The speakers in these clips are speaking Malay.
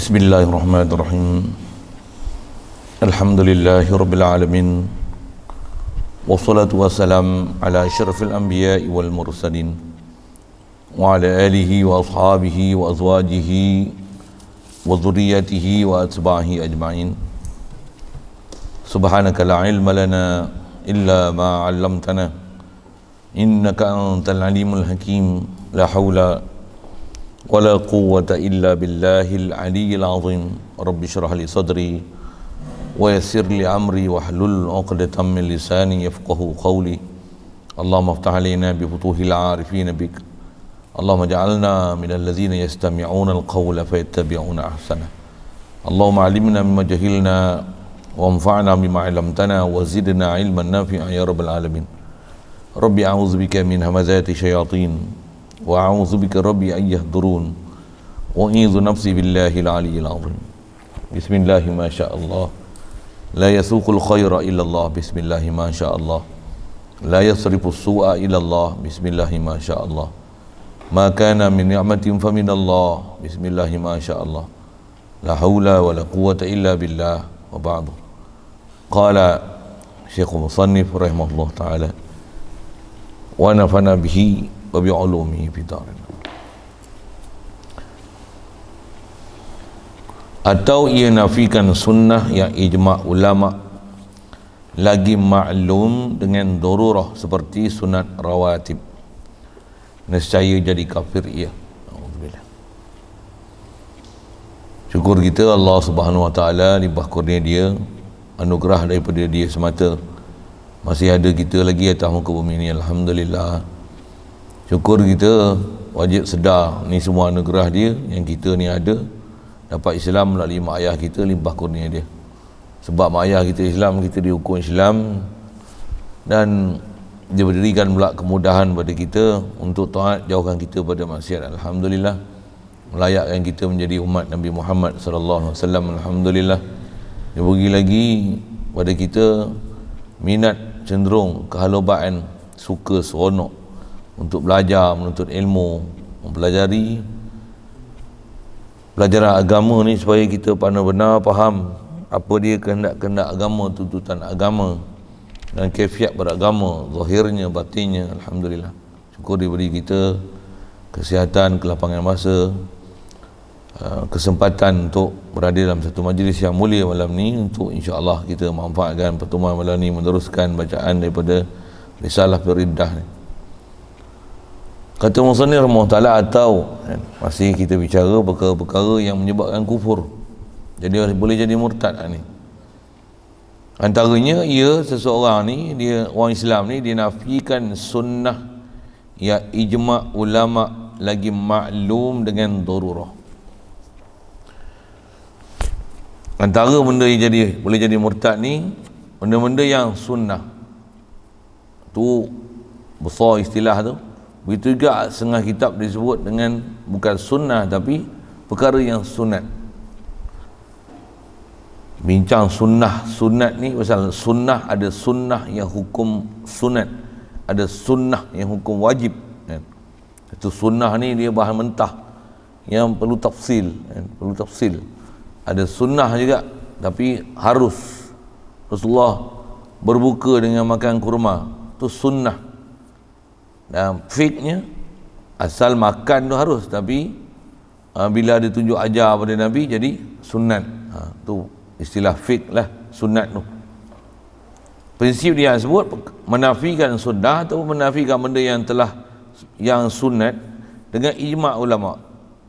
Bismillahirrahmanirrahim. Alhamdulillahi rabbil alamin. Wassalatu wassalam ala asyrafil anbiya'i wal mursalin wa ala alihi wa ashabihi wa azwajihi wa dhurriyyatihi wa atba'ihi ajma'in. Subhanaka la ilma lana illa ma 'allamtana innaka antal alimul hakim. La haula wala quwwata illa billahil aliyyil azim. Rabbi shrah li sadri wa yassir li amri wahlul 'uqdatam min lisani yafqahu qawli. Allahumma iftah 'alaina bi futuhil 'arifin bik. Allahumma ij'alna minal ladzina yastami'una al-qawla fayattabi'una ahsana. Allahumma 'allimna mimma jahilna wanfa'na bima 'allamtana wa zidna 'ilman nafi'an ya rabbal alamin. Rabbi a'udzubika min hamazati syayatin wa a'udzubika rabbi an yahdurun wa a'udzu nafsi billahil aliyyil azim. Bismillah ma syaa Allah. La yasuqul khaira illa Allah. Bismillah ma syaa Allah. La yasrifus su'a illa Allah. Bismillah ma syaa Allah. Ma kana min ni'matin fa min Allah. Bismillah ma syaa Allah. La haula wa la quwwata illa billah. Wa ba'du. Qala Syekh Musannif rahimahullah ta'ala wa nafana bihi wa bi'ulumihi fi darin. Atau ia nafikan sunnah yang ijma' ulama lagi maklum dengan darurah seperti sunat rawatib, nescaya jadi kafir ia. Alhamdulillah. Syukur kita Allah Subhanahu wa taala limpah kurnia dia, anugerah daripada dia semata masih ada kita lagi atas muka bumi ini. Alhamdulillah. Syukur kita wajib sedar ni semua anugerah dia yang kita ni ada, dapat Islam melalui mak ayah kita, limpah kurnia dia. Sebab mak ayah kita Islam, kita dihukum Islam, dan dia berikan pula kemudahan pada kita untuk taat, jauhkan kita pada maksiat. Alhamdulillah. Melayakkan kita menjadi umat Nabi Muhammad sallallahu alaihi wasallam. Alhamdulillah. Dia bagi lagi pada kita minat, cenderung, kehalubaan, suka, seronok untuk belajar, menuntut ilmu, mempelajari pelajaran agama ni supaya kita benar-benar faham apa dia kehendak-kehendak agama, tuntutan agama dan kaifiat beragama, zahirnya, batinnya. Alhamdulillah. Syukur diberi kita kesihatan, kelapangan masa, kesempatan untuk berada dalam satu majlis yang mulia malam ni, untuk insya-Allah kita manfaatkan pertemuan malam ni, meneruskan bacaan daripada Risalah Firiddah ni. Kata Musannif rahimahullah ta'ala, atau masih kita bicara perkara-perkara yang menyebabkan kufur, jadi boleh jadi murtad ni. Antaranya ia seseorang ni, dia orang Islam ni, dia nafikan sunnah ya ijma' ulama lagi maklum dengan darurah. Antara benda yang boleh jadi murtad ni, benda-benda yang sunnah tu besar istilah tu. Begitu juga setengah kitab disebut dengan bukan sunnah tapi perkara yang sunat. Bincang sunat ni pasal sunnah, ada sunnah yang hukum sunat, ada sunnah yang hukum wajib kan? Itu sunnah ni dia bahan mentah yang perlu tafsil kan? Perlu tafsil. Ada sunnah juga tapi harus Rasulullah berbuka dengan makan kurma, tu sunnah. Dan fiqhnya asal makan tu harus, tapi bila dia tunjuk ajar pada Nabi jadi sunat. Tu istilah fiqh lah, sunat tu. Prinsip dia sebut menafikan sunnah atau menafikan benda yang sunat dengan ijma' ulama.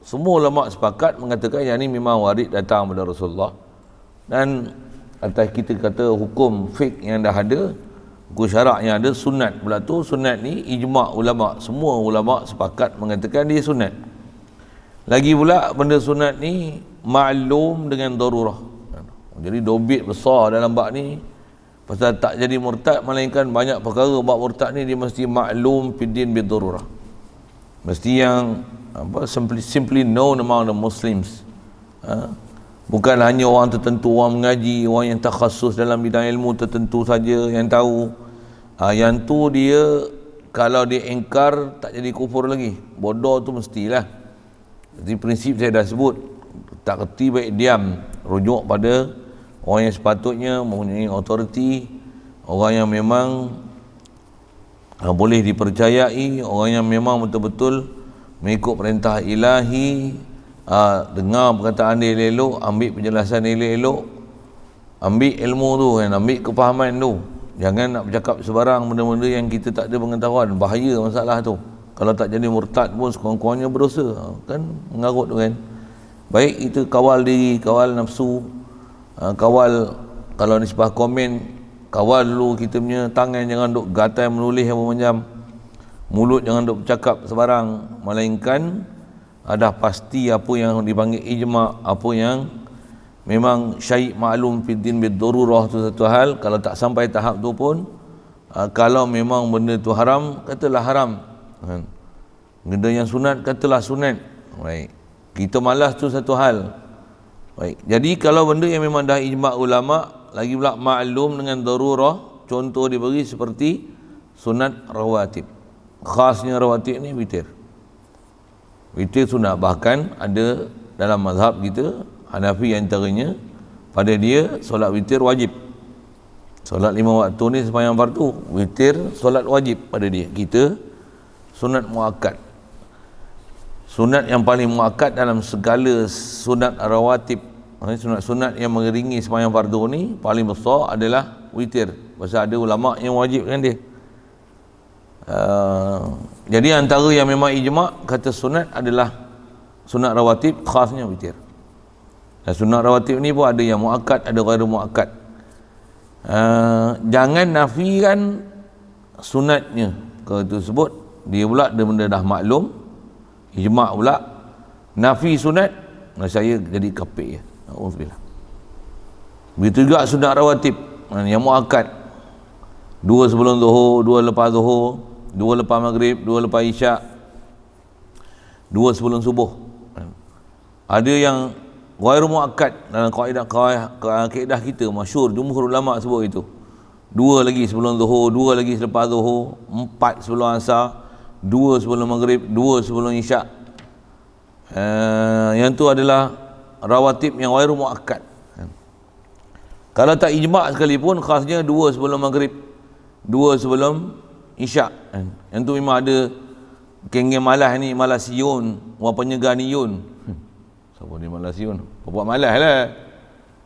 Semua ulama sepakat mengatakan yang ni memang warid datang pada Rasulullah, dan atas kita kata hukum fiqh yang dah ada, hukum syarak yang ada, sunat pula tu. Sunat ni ijma' ulama, semua ulama sepakat mengatakan dia sunat. Lagi pula benda sunat ni maklum dengan darurah. Jadi dobit besar dalam bab ni, pasal tak jadi murtad, melainkan banyak perkara bab murtad ni dia mesti maklum fiddin bid darurah, mesti yang simply known among the Muslims. Bukan hanya orang tertentu, orang mengaji, orang yang takhassus dalam bidang ilmu tertentu saja yang tahu. Yang tu dia kalau dia ingkar tak jadi kufur lagi. Bodoh tu mestilah. Jadi prinsip saya dah sebut, tak reti baik diam, rujuk pada orang yang sepatutnya mempunyai autoriti, orang yang memang boleh dipercayai, orang yang memang betul-betul mengikut perintah ilahi, dengar perkataan dia elok, ambil penjelasan dia elok, ambil ilmu tu kan, ambil kefahaman tu. Jangan nak bercakap sebarang benda-benda yang kita tak ada pengetahuan, bahaya masalah tu. Kalau tak jadi murtad pun sekurang-kurangnya berdosa, kan mengarut tu kan. Baik itu kawal diri, kawal nafsu, kawal, kalau nisbah komen, kawal dulu kita punya tangan, jangan duk gatai menulis apa macam, mulut jangan duk bercakap sebarang, melainkan ada pasti apa yang dipanggil ijma', apa yang memang syai' maklum fiddin bid-darurah tu satu hal. Kalau tak sampai tahap tu pun, kalau memang benda tu haram, katalah haram. Benda yang sunat, katalah sunat. Baik, kita malas tu satu hal. Baik, jadi kalau benda yang memang dah ijma' ulama', lagi pula maklum dengan darurah, contoh diberi seperti sunat rawatib. Khasnya rawatib ni witir. Witir sunat, bahkan ada dalam mazhab kita Hanafi antaranya, pada dia solat witir wajib. Solat 5 waktu ni sembahyang fardu, witir solat wajib pada dia. Kita sunat muakkad. Sunat yang paling muakkad dalam segala sunat rawatib, sunat-sunat yang mengiringi sembahyang fardu ni, paling besar adalah witir. Pasal ada ulama yang wajibkan dia. Jadi antara yang memang ijma' kata sunat adalah sunat rawatib, khasnya witir. Dan sunat rawatib ni pun ada yang muakkad, ada ghairu muakkad. Jangan nafikan sunatnya ke tersebut. Dia pula dia benda dah maklum, ijma' pula nafi sunat, saya jadi kafir ya. Alhamdulillah. Begitu juga sunat rawatib yang muakkad, 2 sebelum zuhur, 2 lepas zuhur, 2 lepas maghrib, 2 lepas isyak, 2 sebelum subuh. Ada yang ghairu muakkad dalam kaedah kita masyhur, jumhur ulama sebut itu. 2 lagi sebelum zuhur, 2 lagi selepas zuhur, 4 sebelum asar, 2 sebelum maghrib, 2 sebelum isyak. Yang tu adalah rawatib yang ghairu muakkad. Kalau tak ijma' sekalipun, khasnya 2 sebelum maghrib, 2 sebelum isyak. Yang tu memang ada geng-geng malas ni, malasiyun, wa penyeganiyun. Siapa ni malasiyun? Buat malas lah.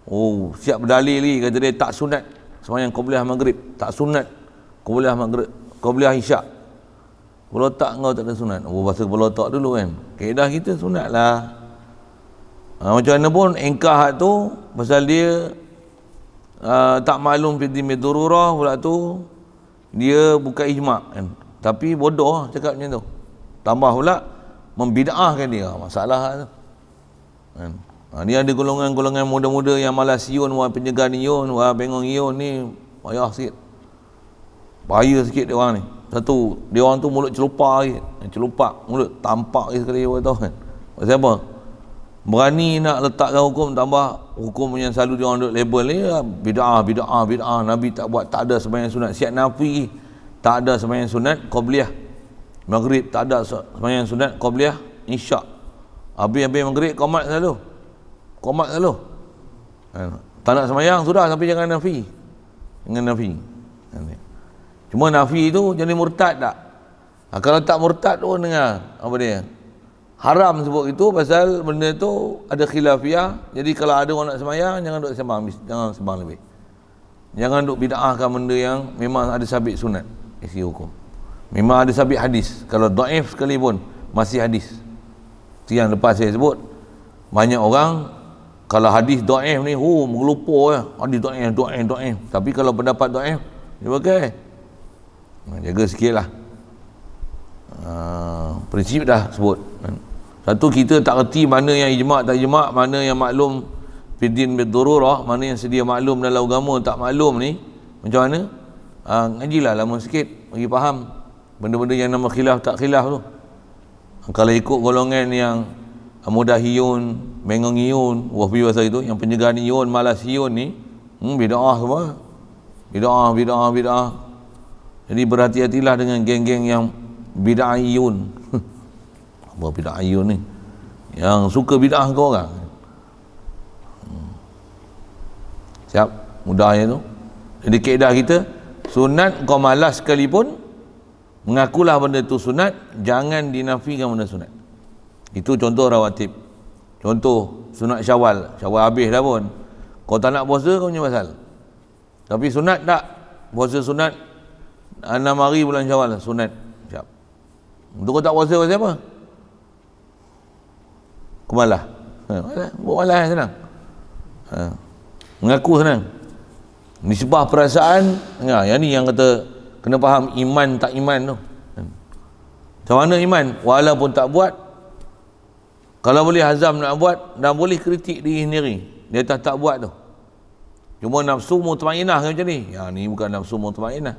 Oh, siap berdalil lagi, kata dia tak sunat sembahyang qabliyah maghrib, tak sunat qabliyah maghrib, qabliyah isyak. Kepala otak kau tak ada sunat. Oh, bahasa kepala otak dulu kan. Kaedah kita sunat lah. Macam mana pun engkah tu, pasal dia tak maklum fiddin bidururah pula tu, dia bukan ijma' kan. Tapi bodoh cakap macam tu. Tambah pula membid'ahkan dia. Masalah tu kan. Ni ada golongan-golongan muda-muda yang malasiyun, wah penyeganiyun, wah bengongiyun ni, payah sikit. Bahaya sikit dia orang ni. Satu, dia orang tu mulut celupak sikit. Celupak, mulut tampak sekali dia tahu kan. Pasal apa? Berani nak letakkan hukum, tambah hukum yang selalu dia orang duk label ni, bid'ah. Nabi tak buat, tak ada sembahyang sunat. Siap nafi, tak ada sembahyang sunat qabliyah maghrib, tak ada sembahyang sunat qabliyah isyak. Habis maghrib qomat selalu. Tak nak sembahyang sudah, tapi jangan nafi. Cuma nafi tu jadi murtad tak? Kalau tak murtad tu dengar apa dia? Haram sebut itu pasal benda tu ada khilafiyah. Jadi kalau ada orang nak sembahyang, jangan duk sembang lebih. Jangan duk bid'ahkan benda yang memang ada sabit sunat isi hukum. Memang ada sabit hadis. Kalau dhaif sekalipun masih hadis. Itu yang lepas saya sebut. Banyak orang kalau hadis dhaif ni, mengelupur ya. Hadis dhaif. Tapi kalau pendapat dhaif, dia pakai. Jaga sikitlah. Prinsip dah sebut. Satu, kita tak reti mana yang ijma' tak ijma', mana yang maklum fiddin bidururah, mana yang sedia maklum dalam agama tak maklum ni macam mana. Ngajilah lama sikit bagi faham benda-benda yang nama khilaf tak khilaf tu. Kalau ikut golongan yang mudahiyun, bengongiyun, wahbi bahasa itu, yang penyeganiyun, malasiyun ni, bid'ah semua. Bid'ah. Jadi berhati-hatilah dengan geng-geng yang bid'ahiyun. Apa bid'ahiyun ni? Yang suka bid'ah kau orang. Siap? Mudahnya tu. Jadi kaedah kita, sunat kau malas sekalipun, mengakulah benda tu sunat, jangan dinafikan benda sunat. Itu contoh rawatib. Contoh sunat Syawal. Syawal habis dah pun. Kau tak nak puasa, kau punya pasal. Tapi sunat tak? Puasa sunat 6 hari bulan Syawal, sunat. Siap. Untuk kau tak puasa pasal apa? Kau malah. Buat malah senang. Mengaku senang. Nisbah perasaan, yang ni yang kata kena faham iman tak iman tu. Macam mana iman? Walaupun tak buat, kalau boleh azam nak buat, dan boleh kritik diri sendiri dia tak buat tu. Cuma nafsu mutmainah macam ni. Yang ni bukan nafsu mutmainah.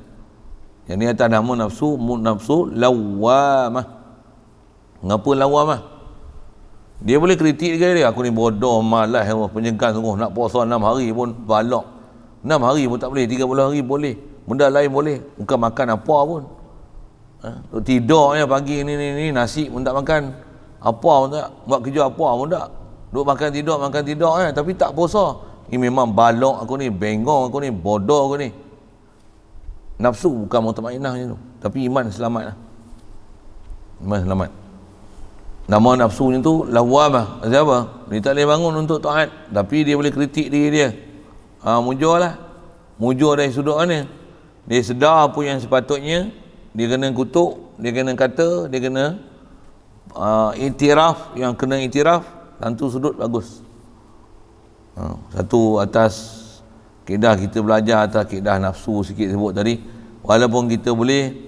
Yang ni atas nama nafsu lawamah. Mengapa lawamah? Dia boleh kritik dia, aku ni bodoh, malas, penyegan sungguh, nak puasa 6 hari pun balok. 6 hari pun tak boleh, 30 hari boleh, benda lain boleh, bukan makan apa pun. Tidurnya pagi ni nasi pun tak makan, apa pun tak, buat kerja apa pun tak, duk makan tidur tapi tak puasa. Ini memang balok aku ni, bengong aku ni, bodoh aku ni. Nafsu bukan mutmainah macam tu, tapi iman selamat lah. Iman selamat. Nama nafsunya tu lawamah. Maksudnya apa? Dia tak boleh bangun untuk taat, tapi dia boleh kritik diri dia. Mujur lah. Mujur dari sudut mana? Dia sedar apa yang sepatutnya, dia kena kutuk, dia kena kata, dia kena iktiraf, yang kena iktiraf, tentu sudut bagus. Satu atas kaedah kita belajar atas kaedah nafsu sikit sebut tadi, walaupun kita boleh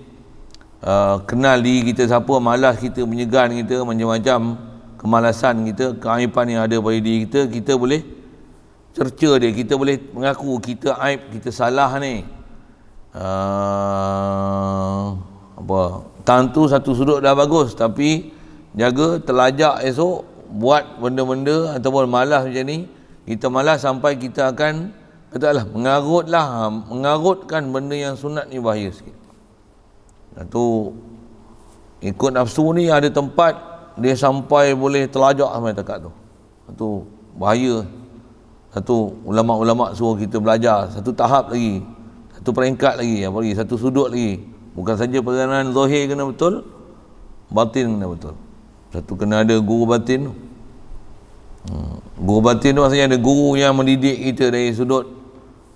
kenal diri kita siapa, malas kita, menyegan kita, macam-macam kemalasan kita, keaiban yang ada pada diri kita, kita boleh cerca dia, kita boleh mengaku kita aib, kita salah ni. Tentu satu sudut dah bagus, tapi jaga telajak esok buat benda-benda ataupun malas macam ni. Kita malas sampai kita akan katalah mengarutkan benda yang sunat ni, bahaya sikit. Tu ikut nafsu ni ada tempat dia sampai boleh telajak sampai dekat tu. Tu bahaya. Satu ulama-ulama suruh kita belajar satu tahap lagi, satu peringkat lagi, apa lagi, satu sudut lagi. Bukan saja perjalanan zahir kena betul, batin kena betul. Satu kena ada guru batin tu. Guru batin tu maksudnya ada guru yang mendidik kita dari sudut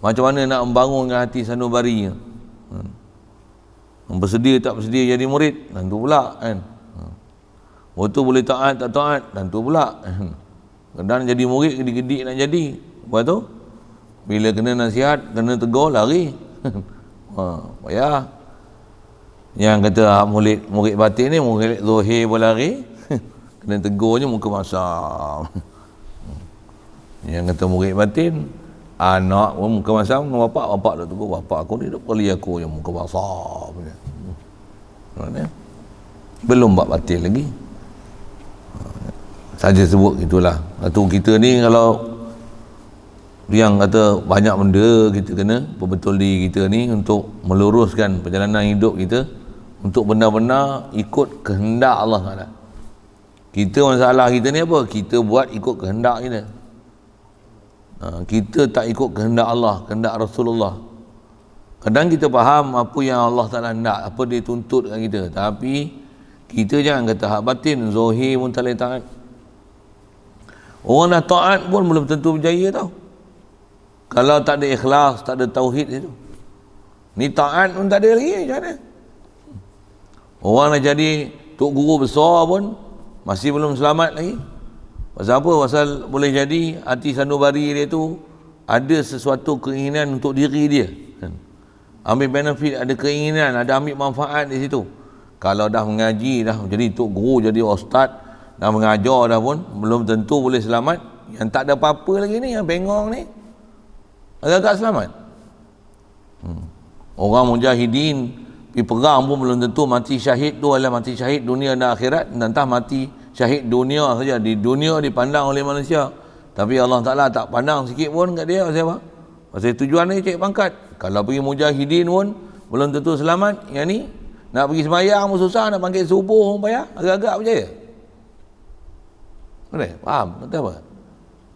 macam mana nak membangunkan hati sanubari. Bersedia tak bersedia jadi murid, tentu pula kan. Waktu boleh taat tak taat, tentu pula. Kadang jadi murid gedik-gedik nak jadi. Lepas tu bila kena nasihat, kena tegur, lari. Payah. Yang kata murid batin ni, murid zahir pun lari. Kena tegurnya muka masam. Yang kata murid batin, anak pun muka masam dengan bapak tak tegur. Bapak aku ni duk kali aku yang muka basah punya. Belum bab batin lagi. Saja sebut itulah. Satu kita ni kalau yang kata banyak benda kita kena berbetul diri kita ni untuk meluruskan perjalanan hidup kita, untuk benar-benar ikut kehendak Allah Taala. Kita masalah kita ni apa? Kita buat ikut kehendak kita. Kita tak ikut kehendak Allah, kehendak Rasulullah. Kadang kita faham apa yang Allah Taala nak, apa dia tuntut kat kita, tapi kita jangan kata hak batin, zahir pun tak boleh taat. Orang dah taat pun belum tentu berjaya tau, kalau tak ada ikhlas, tak ada tauhid itu. Ni taat pun tak ada lagi, macam mana? Orang dah jadi tok guru besar pun masih belum selamat lagi. Pasal apa? Pasal boleh jadi hati sanubari dia tu ada sesuatu keinginan untuk diri dia, ambil benefit, ada keinginan, ada ambil manfaat di situ. Kalau dah mengaji, dah jadi tok guru, jadi ustaz, dah mengajar dah pun belum tentu boleh selamat. Yang tak ada apa-apa lagi ni, yang bengong ni agak-agak selamat. Orang mujahidin pergi perang pun belum tentu mati syahid tu adalah mati syahid dunia dan akhirat. Entah mati syahid dunia saja, di dunia dipandang oleh manusia, tapi Allah Ta'ala tak pandang sikit pun kat dia. Pasal apa? Pasal tujuan ni cek pangkat. Kalau pergi mujahidin pun belum tentu selamat. Yang ni nak pergi sembahyang pun susah, nak panggil subuh pun payah, agak-agak berjaya. Boleh? Faham? Kata apa?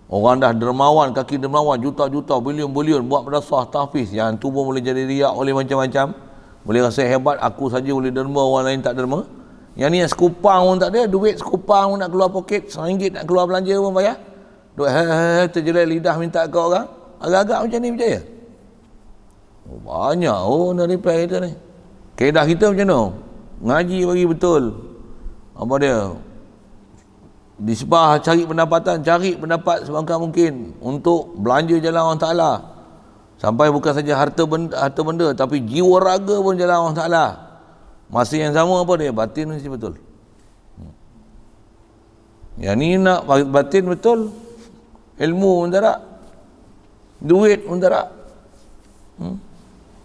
Orang dah dermawan, kaki dermawan, juta-juta, bilion-bilion buat madrasah tahfiz. Yang tu pun boleh jadi riak oleh macam-macam. Boleh rasa hebat, aku saja boleh derma, orang lain tak derma. Yang ni yang sekupang pun tak ada, duit sekupang pun nak keluar poket, RM1 nak keluar belanja pun bayar. Duit terjelai lidah minta ke orang. Agak-agak macam ni percaya? Oh, banyak nak reply kita ni. Kaedah kita macam mana? Ngaji bagi betul. Apa dia? Disbah cari pendapatan, cari pendapat sebangkang mungkin untuk belanja jalan Allah Ta'ala. Sampai bukan saja harta benda tapi jiwa raga pun jalan Allah Ta'ala. Masa yang sama apa dia? Batin mesti betul. Yang ni nak batin betul, ilmu pun tak ada, duit pun tak ada.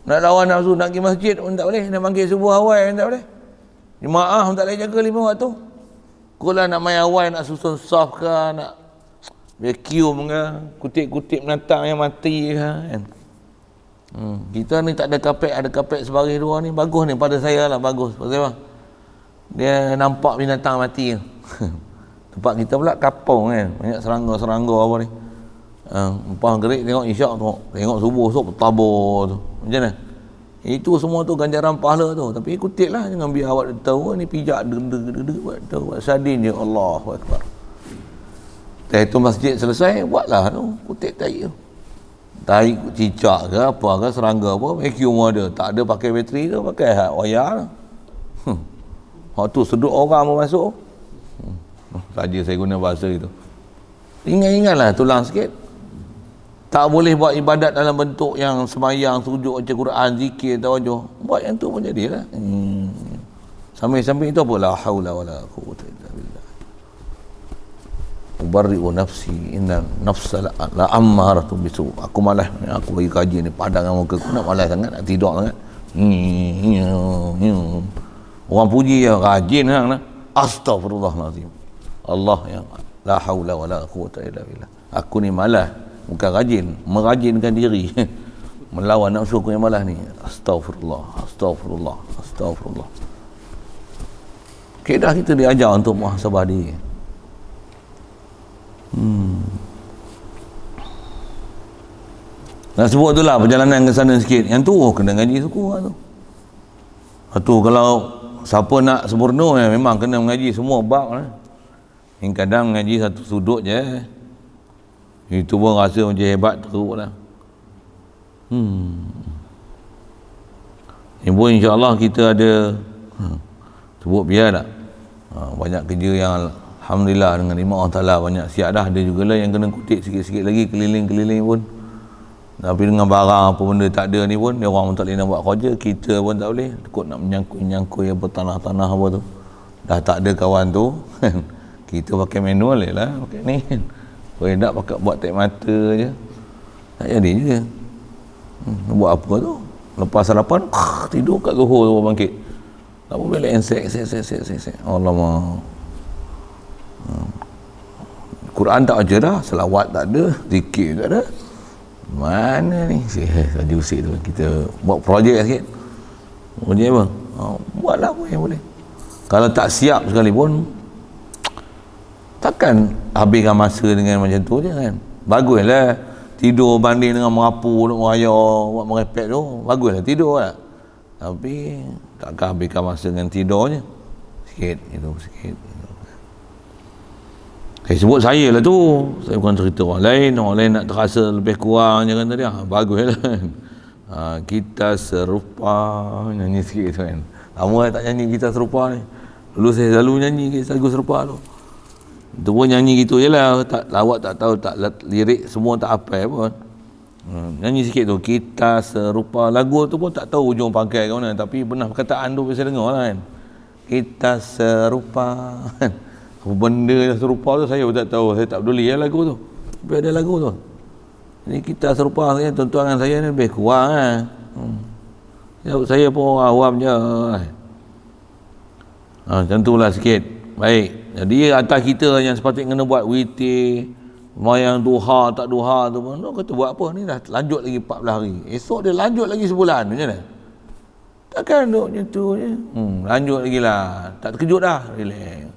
Nak lawan nafsu, nak pergi masjid pun tak boleh, nak panggil subuh awal pun tak boleh, jemaah pun tak boleh jaga 5 waktu. Kulah nak main awal, nak susun saf ke, nak vacuum ke, kutip-kutip binatang yang mati ke kan. Kita ni tak ada kapek, ada kapek sebaris 2 ni, bagus ni pada saya lah, bagus. Pasal apa? Dia nampak binatang mati. Tempat kita pula kapung kan, banyak serangga-serangga apa ni. Lepas gerik tengok isyak tu, tengok subuh tu bertabur tu. Macam mana? Itu semua tu ganjaran pahala tu. Tapi ikutlah, jangan biar awak tahu ni pijak buat sadin je. Allahu Akbar. Tu masjid selesai, buatlah tu, kutip tai tu. Tai cicak ke apa ke, serangga apa, vacuum ada. Tak ada pakai bateri tu, pakai wayar lah. Waktu sedut orang mau masuk. Saja saya guna bahasa itu. Ingat-ingatlah, tulang sikit. Tak boleh buat ibadat dalam bentuk yang semayang, sujud, baca Quran, zikir, tawajuh. Buat yang tu pun jadilah. Sambil-sambil itu apa? La haula wala quwwata illa billah. Ubarri'u nafsi inna nafsa la ammaratun bisu. Aku malas, aku bagi kaji ni padang dengan muka aku, nak malas sangat, nak tidur sangat. Orang puji ya, rajin hang lah. Astaghfirullahalazim. Allah yang la haula wala quwwata illa billah. Aku ni malas, bukan rajin, merajinkan diri. Melawan nafsu aku yang malas ni. Astagfirullah, astagfirullah, astagfirullah. Kaedah kita diajar untuk muhasabah diri. Nak sebut tu lah perjalanan ke sana sikit. Yang tu kena ngaji suku lah tu. Tu kalau siapa nak sempurna memang kena mengaji semua bab lah. Yang kadang mengaji satu sudut je, itu pun rasa macam hebat teruk lah. Ini pun insyaAllah kita ada sebut biar tak, banyak kerja yang Alhamdulillah dengan nikmat Allah Ta'ala banyak siap dah. Ada juga lah yang kena kutip sikit-sikit lagi, keliling-keliling pun. Tapi dengan barang apa benda tak ada ni pun, dia orang pun tak boleh nak buat kerja, kita pun tak boleh, takut nak menyangkut apa tanah-tanah apa tu. Dah tak ada kawan tu, kita pakai manual lah, pakai ni. Boleh tak pakai buat tek mata je, tak jadi juga. Buat apa tu? Lepas sarapan, tidur kat Zuhur tu bangkit. Tak boleh lah, sek. Alamak. Quran tak baca dah, selawat tak ada, zikir tak ada. Mana ni? Saja usik tu. Kita buat projek sikit. Projek apa? Buatlah apa yang boleh. Kalau tak siap sekalipun, takkan habiskan masa dengan macam tu je kan. Baguslah tidur banding dengan merapu, nak merayau, buat merepek tu. Baguslah tidur lah. Tapi takkan habiskan masa dengan tidurnya. Sikit. Saya sebut saya lah tu, saya bukan cerita orang lain nak terasa lebih kurang je kan tadi. Bagus lah kan. Kita serupa, nyanyi sikit tu kan. Lama tak nyanyi kita serupa ni. Dulu saya selalu nyanyi lagu serupa tu. Itu pun nyanyi gitu je lah, lawak tak tahu, tak lirik semua tak hafal pun. Nyanyi sikit tu, kita serupa. Lagu tu pun tak tahu ujung pangkai ke mana, tapi pernah perkataan tu saya dengar lah kan. Kita serupa. Apa benda yang serupa tu saya pun tak tahu, saya tak peduli lah lagu tu. Tapi ada lagu tu. Jadi kita serupa, saya tuan-tuan saya ni lebih kurang lah. Saya pun orang awam je. Macam tu lah sikit. Baik. Jadi atas kita yang sepatutnya kena buat witir, mayang duha, tak duha tu pun. Kata buat apa ni, dah lanjut lagi 14 hari. Esok dia lanjut lagi sebulan. Macam mana? Takkan duduk macam tu je. Lanjut lagi lah. Tak terkejut dah. Relax.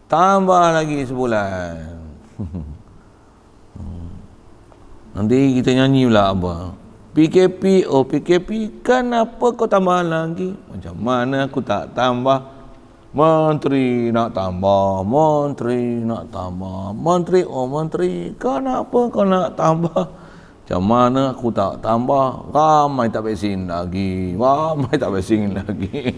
Tambah lagi sebulan. Nanti kita nyanyi pula apa? PKP, oh PKP, kenapa kau tambah lagi? Macam mana aku tak tambah? Menteri nak tambah, menteri nak tambah, menteri, oh menteri, kenapa kau nak tambah? Macam mana aku tak tambah? Ramai tak vaksin lagi, ramai tak vaksin lagi.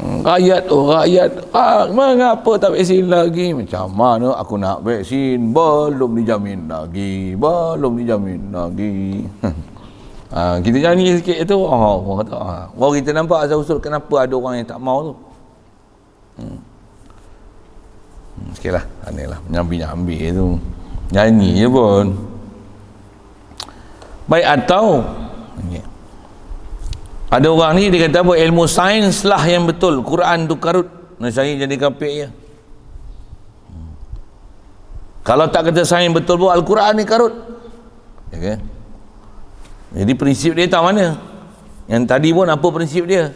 Rakyat, oh rakyat, mengapa tak vaksin lagi? Macam mana aku nak vaksin? Belum dijamin lagi, belum dijamin lagi. Kita nyanyi sikit tu, orang kata, baru kita nampak asal-usul kenapa ada orang yang tak mau tu. Sikit lah, aneh lah, nyambi-nyambi tu. Nyanyi je pun. Baik, atau ada orang ni dia kata apa, ilmu sains lah yang betul, Quran tu karut, saya jadi kafir ya. Kalau tak kata sains betul pun Al-Quran ni karut. Okay. Jadi prinsip dia tak mana? Yang tadi pun apa prinsip dia?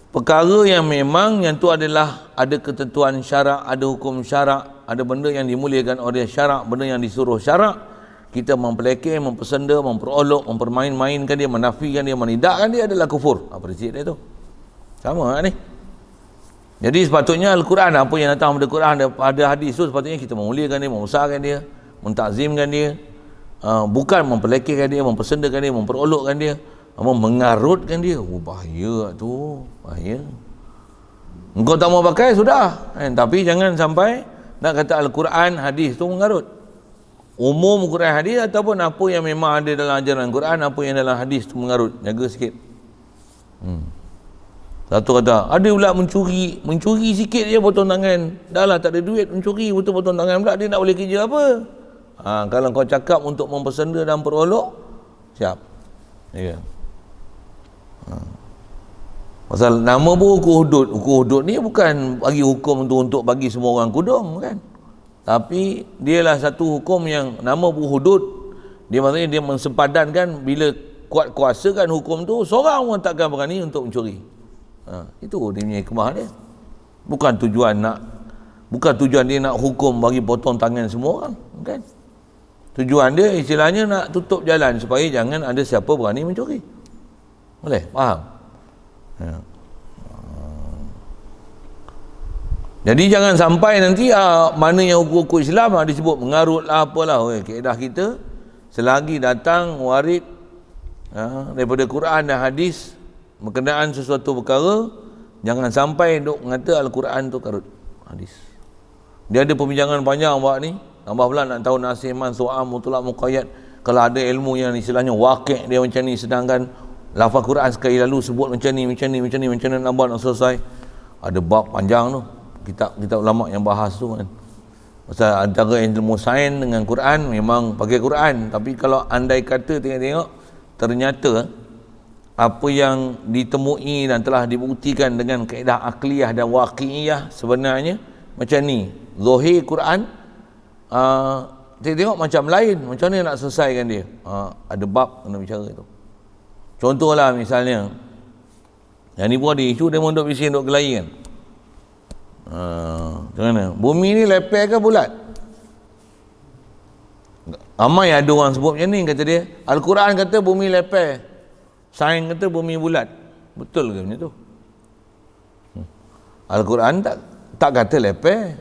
Perkara yang memang yang tu adalah ada ketentuan syarak, ada hukum syarak, ada benda yang dimuliakan oleh syarak, benda yang disuruh syarak, kita mempelekeh, mempersenda, memperolok, mempermain-mainkan dia, menafikan dia, menidakkan dia adalah kufur. Apa prinsip dia tu? Sama ni. Jadi sepatutnya Al-Quran, apa yang datang pada Quran, ada hadis tu, sepatutnya kita memuliakan dia, membesarkan dia, mentakzimkan dia, bukan mempelekehkan dia, mempersendakan dia, memperolokkan dia, mengarutkan dia. Bahaya tu, bahaya. Engkau tak mau pakai, sudah. Tapi jangan sampai nak kata Al-Quran, hadis tu mengarut. Umum Quran hadis ataupun apa yang memang ada dalam ajaran Quran, apa yang dalam hadis tu mengarut, jaga sikit. Satu kata, ada pula mencuri sikit je potong tangan. Dah lah tak ada duit, mencuri betul potong tangan pula, dia nak boleh kerja apa? Kalau kau cakap untuk mempersenda dan perolok, siap. Ya. Pasal nama pun hukum hudud. Hukum hudud ni bukan bagi hukum untuk bagi semua orang kudung, kan? Tapi dialah satu hukum yang nama hudud. Dia maksudnya dia mensepadankan bila kuat kuasa kan hukum tu, seorang pun takkan berani untuk mencuri. Itu dia punya hikmah dia. Bukan tujuan dia nak hukum bagi potong tangan semua orang, kan? Tujuan dia istilahnya nak tutup jalan supaya jangan ada siapa berani mencuri. Boleh? Faham? Ya. Jadi jangan sampai nanti mana yang hukum-hukum Islam disebut mengarut lah apalah. Kaedah kita selagi datang warid daripada Quran dan hadis berkenaan sesuatu perkara, jangan sampai duk mengata Al-Quran tu karut hadis. Dia ada perbincangan panjang buat ni, tambah pula nak tahu nasiman soal mutlak muqayyad. Kalau ada ilmu yang istilahnya waqi' dia macam ni, sedangkan lafaz Quran sekali lalu sebut macam ni nampak nak selesai. Ada bab panjang tu, kitab ulama yang bahas tu kan. Pasal antara ilmu sains dengan Quran memang pakai Quran, tapi kalau andai kata tengok ternyata apa yang ditemui dan telah dibuktikan dengan kaedah akliyah dan waqi'iyah sebenarnya macam ni, zahir Quran tengok macam lain, macam mana nak selesaikan dia? Ada bab kena bicara tu. Contohlah misalnya, yang ni pun ada isu dia duk bising, duk gelai kan. Macam mana? Bumi ni lepeh ke bulat? Ramai ada orang sebut macam ni, kata dia Al-Quran kata bumi lepeh, sains kata bumi bulat. Betul ke macam tu? Al-Quran tak kata lepeh.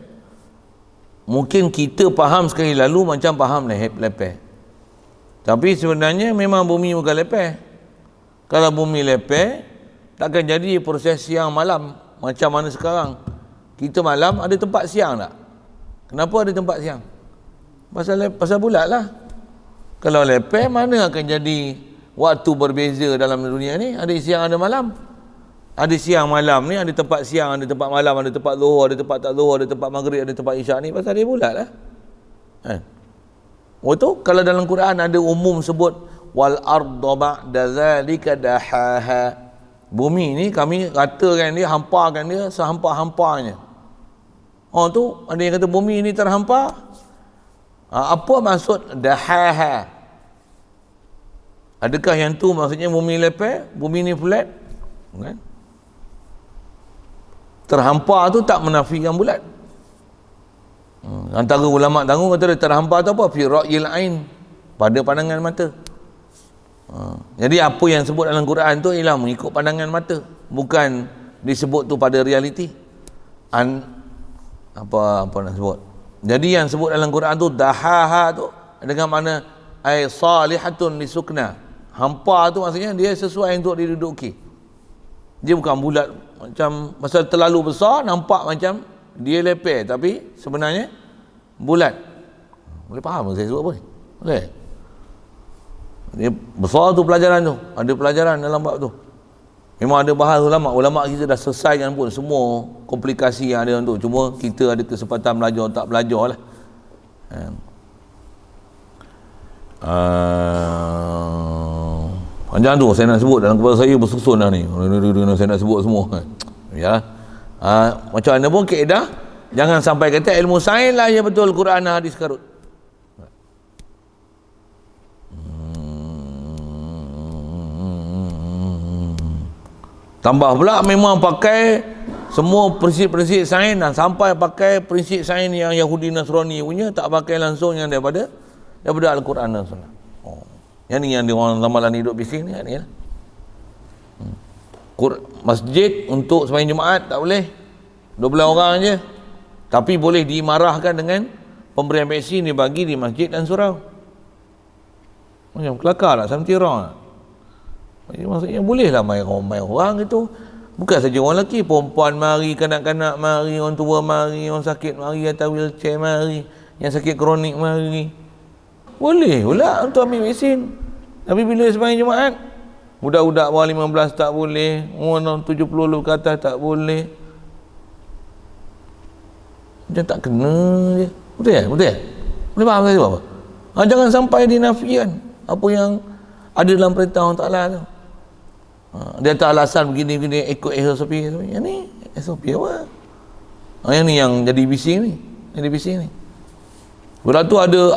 Mungkin kita faham sekali lalu macam faham lepeh, tapi sebenarnya memang bumi bukan lepeh. Kalau bumi lepeh, takkan jadi proses siang malam macam mana sekarang. Kita malam ada tempat siang tak? Kenapa ada tempat siang? Pasal bulat lah. Kalau lepeh, mana akan jadi waktu berbeza dalam dunia ni? Ada siang, ada malam. Ada siang malam ni, ada tempat siang, ada tempat malam, ada tempat zuhur, ada tempat tak zuhur, ada tempat maghrib, ada tempat isyak ni. Pasal dia bulat lah. Betul? Kalau dalam Quran ada umum sebut wal arda ba'da zalika dahaha. Bumi ni kami ratakan dia, hampakan dia sehampa-hampanya. Tu ada yang kata bumi ni terhampa. Apa maksud dahaha? Adakah yang tu maksudnya bumi lepeh, bumi ni flat? Kan? Terhampa tu tak menafikan bulat. Antara ulama tangguh kata dia terhampar tu apa? Fi ra'yil ain, pada pandangan mata. Jadi apa yang sebut dalam Quran tu ialah mengikut pandangan mata, bukan disebut tu pada realiti. Apa nak sebut? Jadi yang sebut dalam Quran tu dahaha tu dengan makna ay salihatun lisukna. Hampa tu maksudnya dia sesuai untuk diduduki. Dia bukan bulat macam pasal terlalu besar nampak macam dia lepeh tapi sebenarnya bulat. Boleh faham saya sebut apa ni? Boleh? Dia besar tu pelajaran tu. Ada pelajaran dalam bab tu. Memang ada bahas ulama kita dah selesaikan pun semua komplikasi yang ada tu. Cuma kita ada kesempatan belajar tak belajar lah. Panjang tu saya nak sebut dalam kepala saya bersusun dah ni. Saya nak sebut semua. Ya. Macam mana pun kaedah, jangan sampai kata ilmu sains lah yang betul Quran dan hadis karut. Tambah pula memang pakai semua prinsip-prinsip sains dan sampai pakai prinsip sains yang Yahudi Nasrani punya, tak pakai langsung yang daripada Al-Quran dan Sunnah. Yang ni yang dia orang ramalan hidup bising ni lah. Masjid untuk sembahyang Jumaat tak boleh 12 orang je, tapi boleh dimarahkan dengan pemberian vaksin dibagi di masjid dan surau. Macam kelakar tak samtirah. Maksudnya boleh lah main orang itu. Bukan saja orang lelaki, perempuan mari, kanak-kanak mari, orang tua mari, orang sakit mari, atas wheelchair mari, yang sakit kronik mari. Boleh pula untuk ambil vaksin. Tapi bila sembahyang Jumaat, budak-budak bawah 15 tak boleh, orang 70 ke atas tak boleh. Macam tak kena je. Betul ya? Boleh faham saya apa? Jangan sampai dinafikan apa yang ada dalam perintah Allah Ta'ala tu. Dia tak alasan begini-begini ikut SOP. Yang ni SOP apa? Yang ni yang jadi bising ni. Lepas tu ada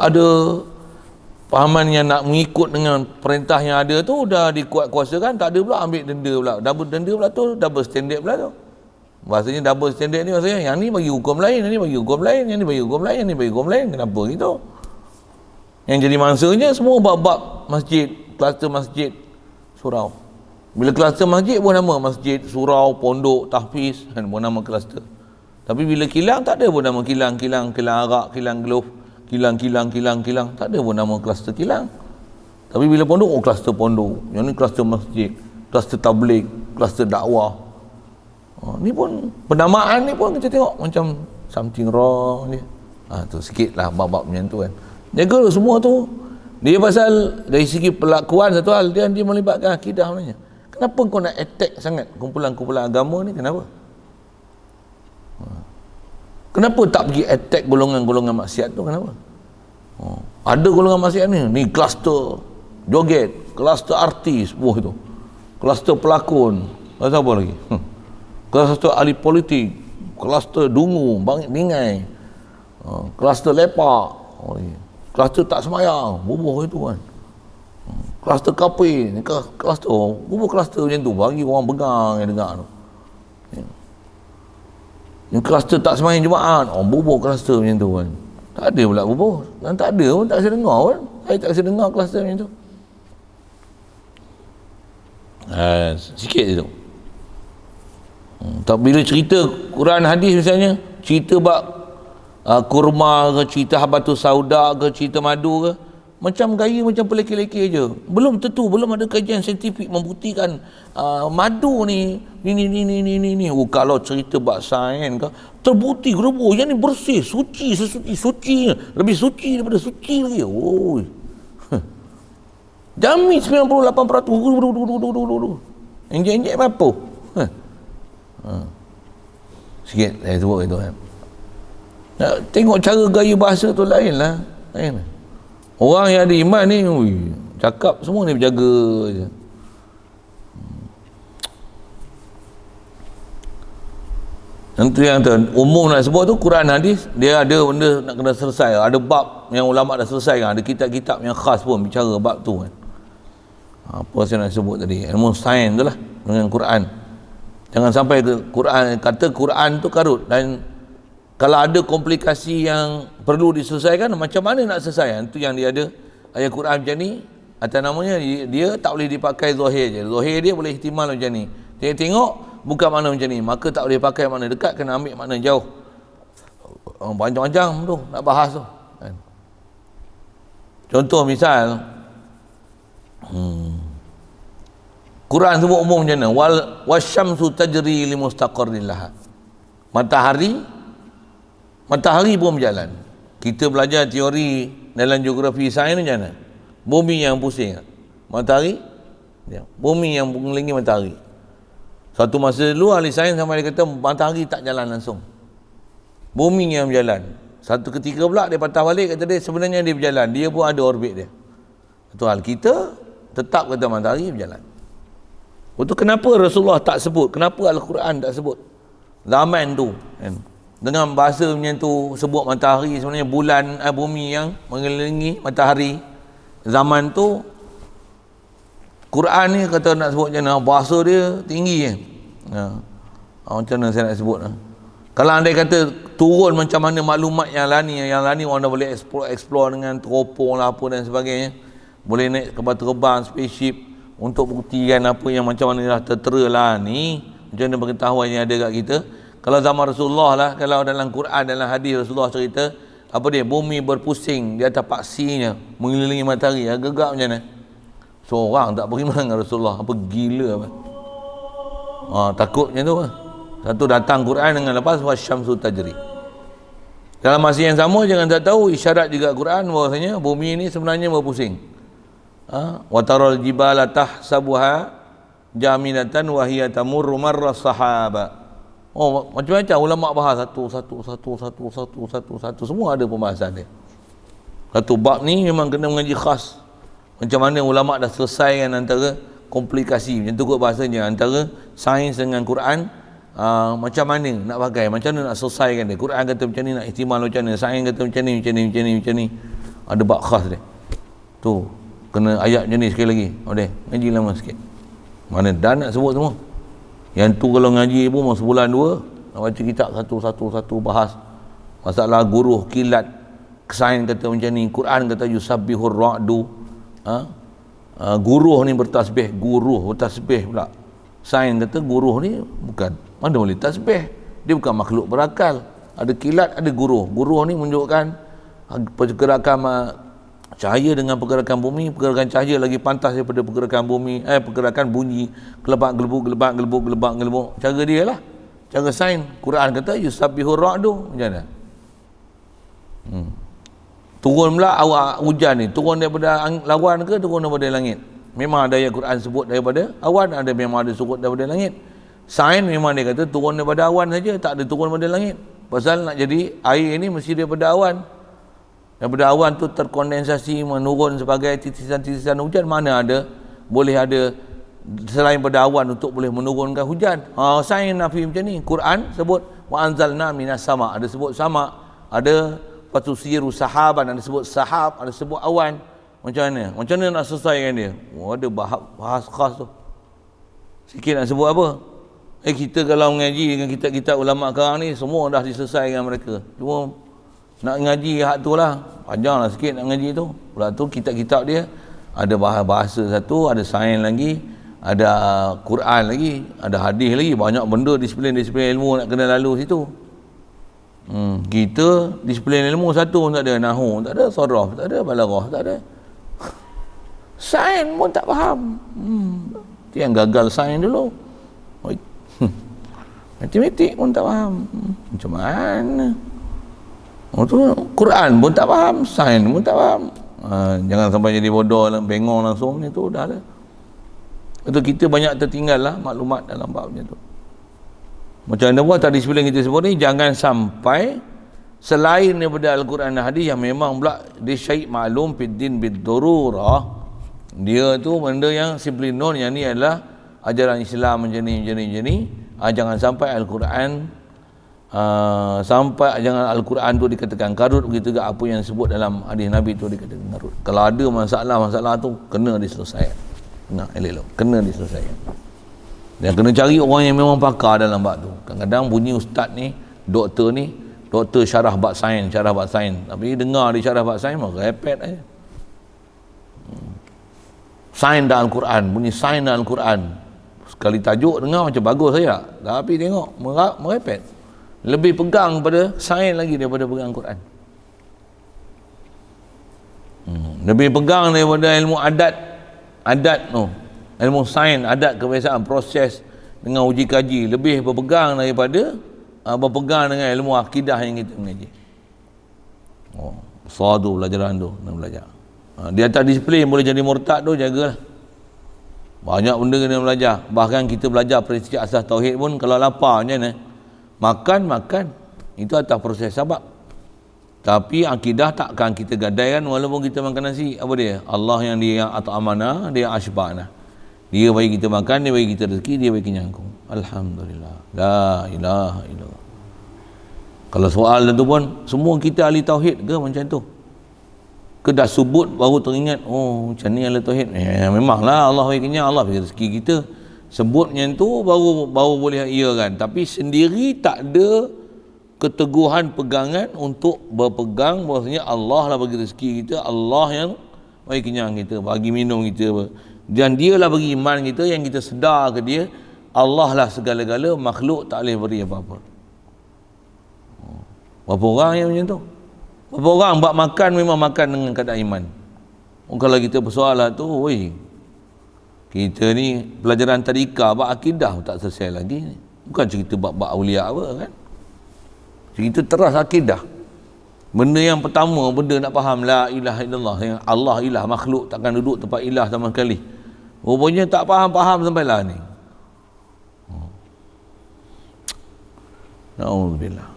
pahaman yang nak mengikut dengan perintah yang ada tu dah dikuat kuasakan, tak ada pula ambil denda pula. Double denda pula tu, double standard pula tu. Maksudnya double standard ni maksudnya yang ni bagi hukum lain, yang ni bagi hukum lain, yang ni bagi hukum lain, yang ni bagi hukum lain. Kenapa gitu? Yang jadi mangsanya semua bab-bab masjid, kluster masjid, surau. Bila kluster masjid pun nama masjid, surau, pondok, tahfiz, pun nama kluster. Tapi bila kilang tak ada pun nama kilang arak, kilang glove, kilang, tak ada pun nama kluster kilang. Tapi bila pondok, kluster pondok. Yang ni kluster masjid, kluster tabligh, kluster dakwah. Ni pun penamaan ni pun kita tengok macam something wrong ni. Tu sikit lah bab-bab macam tu kan. Jaga semua tu. Dia pasal dari segi pelakuan satu hal, dia melibatkan akidah sebenarnya. Kenapa kau nak attack sangat kumpulan-kumpulan agama ni? Kenapa? Kenapa tak pergi attack golongan-golongan maksiat tu? Kenapa? Ada golongan maksiat ni kluster joget, kluster artis, itu kluster pelakon, apa lagi? Kluster ahli politik, kluster dungu, bingai, kluster lepak, kluster tak semayang, bubuh itu kan. Kluster kapir, kluster macam tu, bagi orang bengang yang dengar tu. Yang kluster tak semayang Jumaat, bubuh kluster macam tu kan. Tak ada pula bubuh, dan tak ada pun, tak saya dengar pun. Saya tak saya dengar kluster macam tu. Sikit je tu. Tak, bila cerita Quran hadis misalnya, cerita bab kurma ke, cerita habatus sauda ke, cerita madu ke, macam gaya macam pelekeh-lekeh je. Belum ada kajian saintifik membuktikan madu ni. Kalau cerita bab sains ke, terbukti geroboh yang ni bersih, suci, sesuci, lebih suci daripada suci lagi. Jamin 98%. Enjek-enjek apa? Sikit saya sebut itu kan. Tengok cara gaya bahasa tu lain lah. Orang yang ada iman ni, cakap semua ni berjaga je. Nanti yang umum nak sebut tu Quran hadis, dia ada benda nak kena selesai. Ada bab yang ulama dah selesaikan, ada kitab-kitab yang khas pun bicara bab tu kan. Apa saya nak sebut tadi, ilmu sains tu lah dengan Quran. Jangan sampai Quran kata Quran tu karut, dan Kalau ada komplikasi yang perlu diselesaikan, macam mana nak selesai? Itu yang dia ada ayat Quran macam ni, atas namanya dia tak boleh dipakai zahir je. Zahir dia boleh ihtimal macam ni. Tengok bukan makna macam ni, maka tak boleh pakai makna dekat, kena ambil makna jauh. Panjang-panjang tu nak bahas tu kan. Contoh misal Quran sebut umum macam mana? Wasyamsu tajri li mustaqarrin laha. Matahari pun berjalan. Kita belajar teori dalam geografi sains macam mana? Bumi yang pusing, matahari ya. Bumi yang mengelilingi matahari. Satu masa dulu ahli sains sampai dia kata matahari tak jalan langsung, bumi yang berjalan. Satu ketika pula dia patah balik, kata dia sebenarnya dia berjalan, dia pun ada orbit dia. Itu hal kita tetap kata matahari berjalan. Itu kenapa Rasulullah tak sebut, kenapa Al-Quran tak sebut zaman tu kan? Dengan bahasa macam tu sebut matahari, sebenarnya bulan, bumi yang mengelilingi matahari. Zaman tu Quran ni kata nak sebut macam mana, bahasa dia tinggi kan. Macam mana saya nak sebut kalau andai kata turun macam mana maklumat yang lani orang dah boleh explore dengan teropong lah apa dan sebagainya, boleh naik kapal terbang, spaceship untuk buktikan apa yang macam mana dah tertera lah ni, macam mana pengetahuan yang ada kat kita. Kalau zaman Rasulullah lah, kalau dalam Quran, dalam hadis Rasulullah cerita apa dia, bumi berpusing di atas paksinya mengelilingi matahari, agak-agak macam mana? Seorang tak beriman dengan Rasulullah, apa gila apa? Takut macam tu lah. Satu datang Quran dengan lepas wasyamsu tajri. Dalam masa yang sama jangan tak tahu isyarat juga Quran bahwasanya bumi ini sebenarnya berpusing. Wa taral jibala tahsabuha jaminatan wa hiya tamurru marra sahaba. Macam-macam ulama bahas satu semua ada pembahasan dia. Satu bab ni memang kena mengaji khas. Macam mana ulama dah selesaikan antara komplikasi macam tu kot bahasanya, antara sains dengan Quran. Macam mana nak pakai, macam mana nak selesaikan dia. Quran kata macam ni, nak ihtimal macam mana, sains kata macam ni. Ada bab khas dia. Tu kena ayat macam ni sekali lagi. Ngaji lama sikit. Mana dah nak sebut semua. Yang tu kalau ngaji pun sebulan dua nak baca kitab satu bahas masalah guruh, kilat. Sains kata macam ni, Quran kata yusabbihur ra'du. Guruh ni bertasbih, pula. Sains kata guruh ni bukan, mana boleh tasbih, dia bukan makhluk berakal. Ada kilat, ada guruh. Guruh ni menunjukkan pergerakan cahaya dengan pergerakan bumi. Pergerakan cahaya lagi pantas daripada pergerakan bumi, pergerakan bunyi, gelebak gelebuk. Cara dia lah, cara sains. Quran kata yusabbihur ra'du. Macam mana? Turun pula awak hujan ni, turun daripada lawan ke turun daripada langit? Memang ada ayat Quran sebut daripada awan, ada memang ada sebut daripada langit. Sains memang dia kata turun daripada awan saja, tak ada turun daripada langit. Pasal nak jadi air ni mesti daripada awan. Daripada awan tu terkondensasi menurun sebagai titisan-titisan hujan. Mana ada boleh ada selain pada awan untuk boleh menurunkan hujan. Sains nafi macam ni. Quran sebut wa anzalna minas sama, ada sebut sama, ada patusiru sahaban, ada sebut sahab, ada sebut awan. Macam mana nak selesaikan dia? Ada bahas khas tu. Sikit nak sebut apa? Kita kalau mengaji dengan kitab-kitab ulama sekarang ni semua dah diselesaikan mereka. Cuma nak ngaji hak tu lah, panjanglah sikit nak ngaji tu. Pula tu kitab-kitab dia ada bahasa satu, ada sains lagi, ada Quran lagi, ada hadis lagi, banyak benda disiplin ilmu nak kena lalu situ. Kita disiplin ilmu satu pun tak ada, nahwu tak ada, saraf tak ada, balaghah tak ada. Sains pun tak faham. Itu yang gagal sains dulu. Matematik pun tak faham. Macam mana? Tu Quran pun tak faham, sains pun tak faham. Jangan sampai jadi bodoh, bengong langsung ni tu dah lah. Itu kita banyak tertinggal lah maklumat dalam bab macam tu. Macam mana buat tadi sebelum kita sebut ni, jangan sampai selain daripada Al-Quran dan hadis yang memang pula dia syait maklum fiddin bid-dururah, dia tu benda yang simply known, yang ni adalah ajaran Islam macam ni. Jangan sampai Al-Quran jangan Al-Quran tu dikatakan karut, begitu juga apa yang disebut dalam hadis Nabi tu dikatakan karut. Kalau ada masalah tu kena diselesaikan. Kena diselesaikan. Dan kena cari orang yang memang pakar dalam bab tu. Kadang-kadang bunyi ustaz ni, doktor ni doktor syarah bab sains, tapi dengar dia syarah bab sains merepet aja. Sains dalam Al-Quran, bunyi sains dalam Al-Quran, sekali tajuk dengar macam bagus saya, tapi tengok merepet, lebih pegang pada sains lagi daripada pegang Al-Quran. Lebih pegang daripada ilmu adat tu, ilmu sains, adat, kebiasaan, proses dengan uji kaji, lebih berpegang daripada berpegang dengan ilmu akidah yang kita mengaji. Besar tu pelajaran tu, nak belajar. Di atas disiplin boleh jadi murtad tu, jagalah. Banyak benda kena belajar. Bahkan kita belajar prinsip asas tauhid pun, kalau lapar macam mana? Makan. Itu atas proses sabak. Tapi akidah takkan kita gadaikan walaupun kita makan nasi. Apa dia? Allah yang dia yang at'amana, dia yang ashba'na. Dia bagi kita makan, dia bagi kita rezeki, dia bagi kenyangku. Alhamdulillah. La ilaha illallah. Kalau soal tu pun, semua kita ahli tauhid ke macam tu? Ke dah sebut baru teringat, oh macam ni ahli tauhid. Memanglah Allah bagi kenyang, Allah bagi rezeki kita. Sebut macam tu baru boleh iya kan. Tapi sendiri tak ada keteguhan pegangan untuk berpegang bahasanya Allah lah bagi rezeki kita, Allah yang bagi kenyang kita, bagi minum kita, dan dia lah bagi iman kita, yang kita sedar ke dia, Allah lah segala-gala, makhluk tak boleh beri apa-apa. Berapa orang yang macam tu? Berapa orang buat makan memang makan dengan keadaan iman. Kalau kita bersoal lah tu, kita ni pelajaran tadika bab akidah tak selesai lagi ni. Bukan cerita bab aulia apa kan. Cerita teras akidah. Benda yang pertama, benda nak faham la ilaha illallah, yang Allah ilah, makhluk takkan duduk tempat ilah sama sekali. Rupanya tak faham sampai lah ni. Na'udzubillah.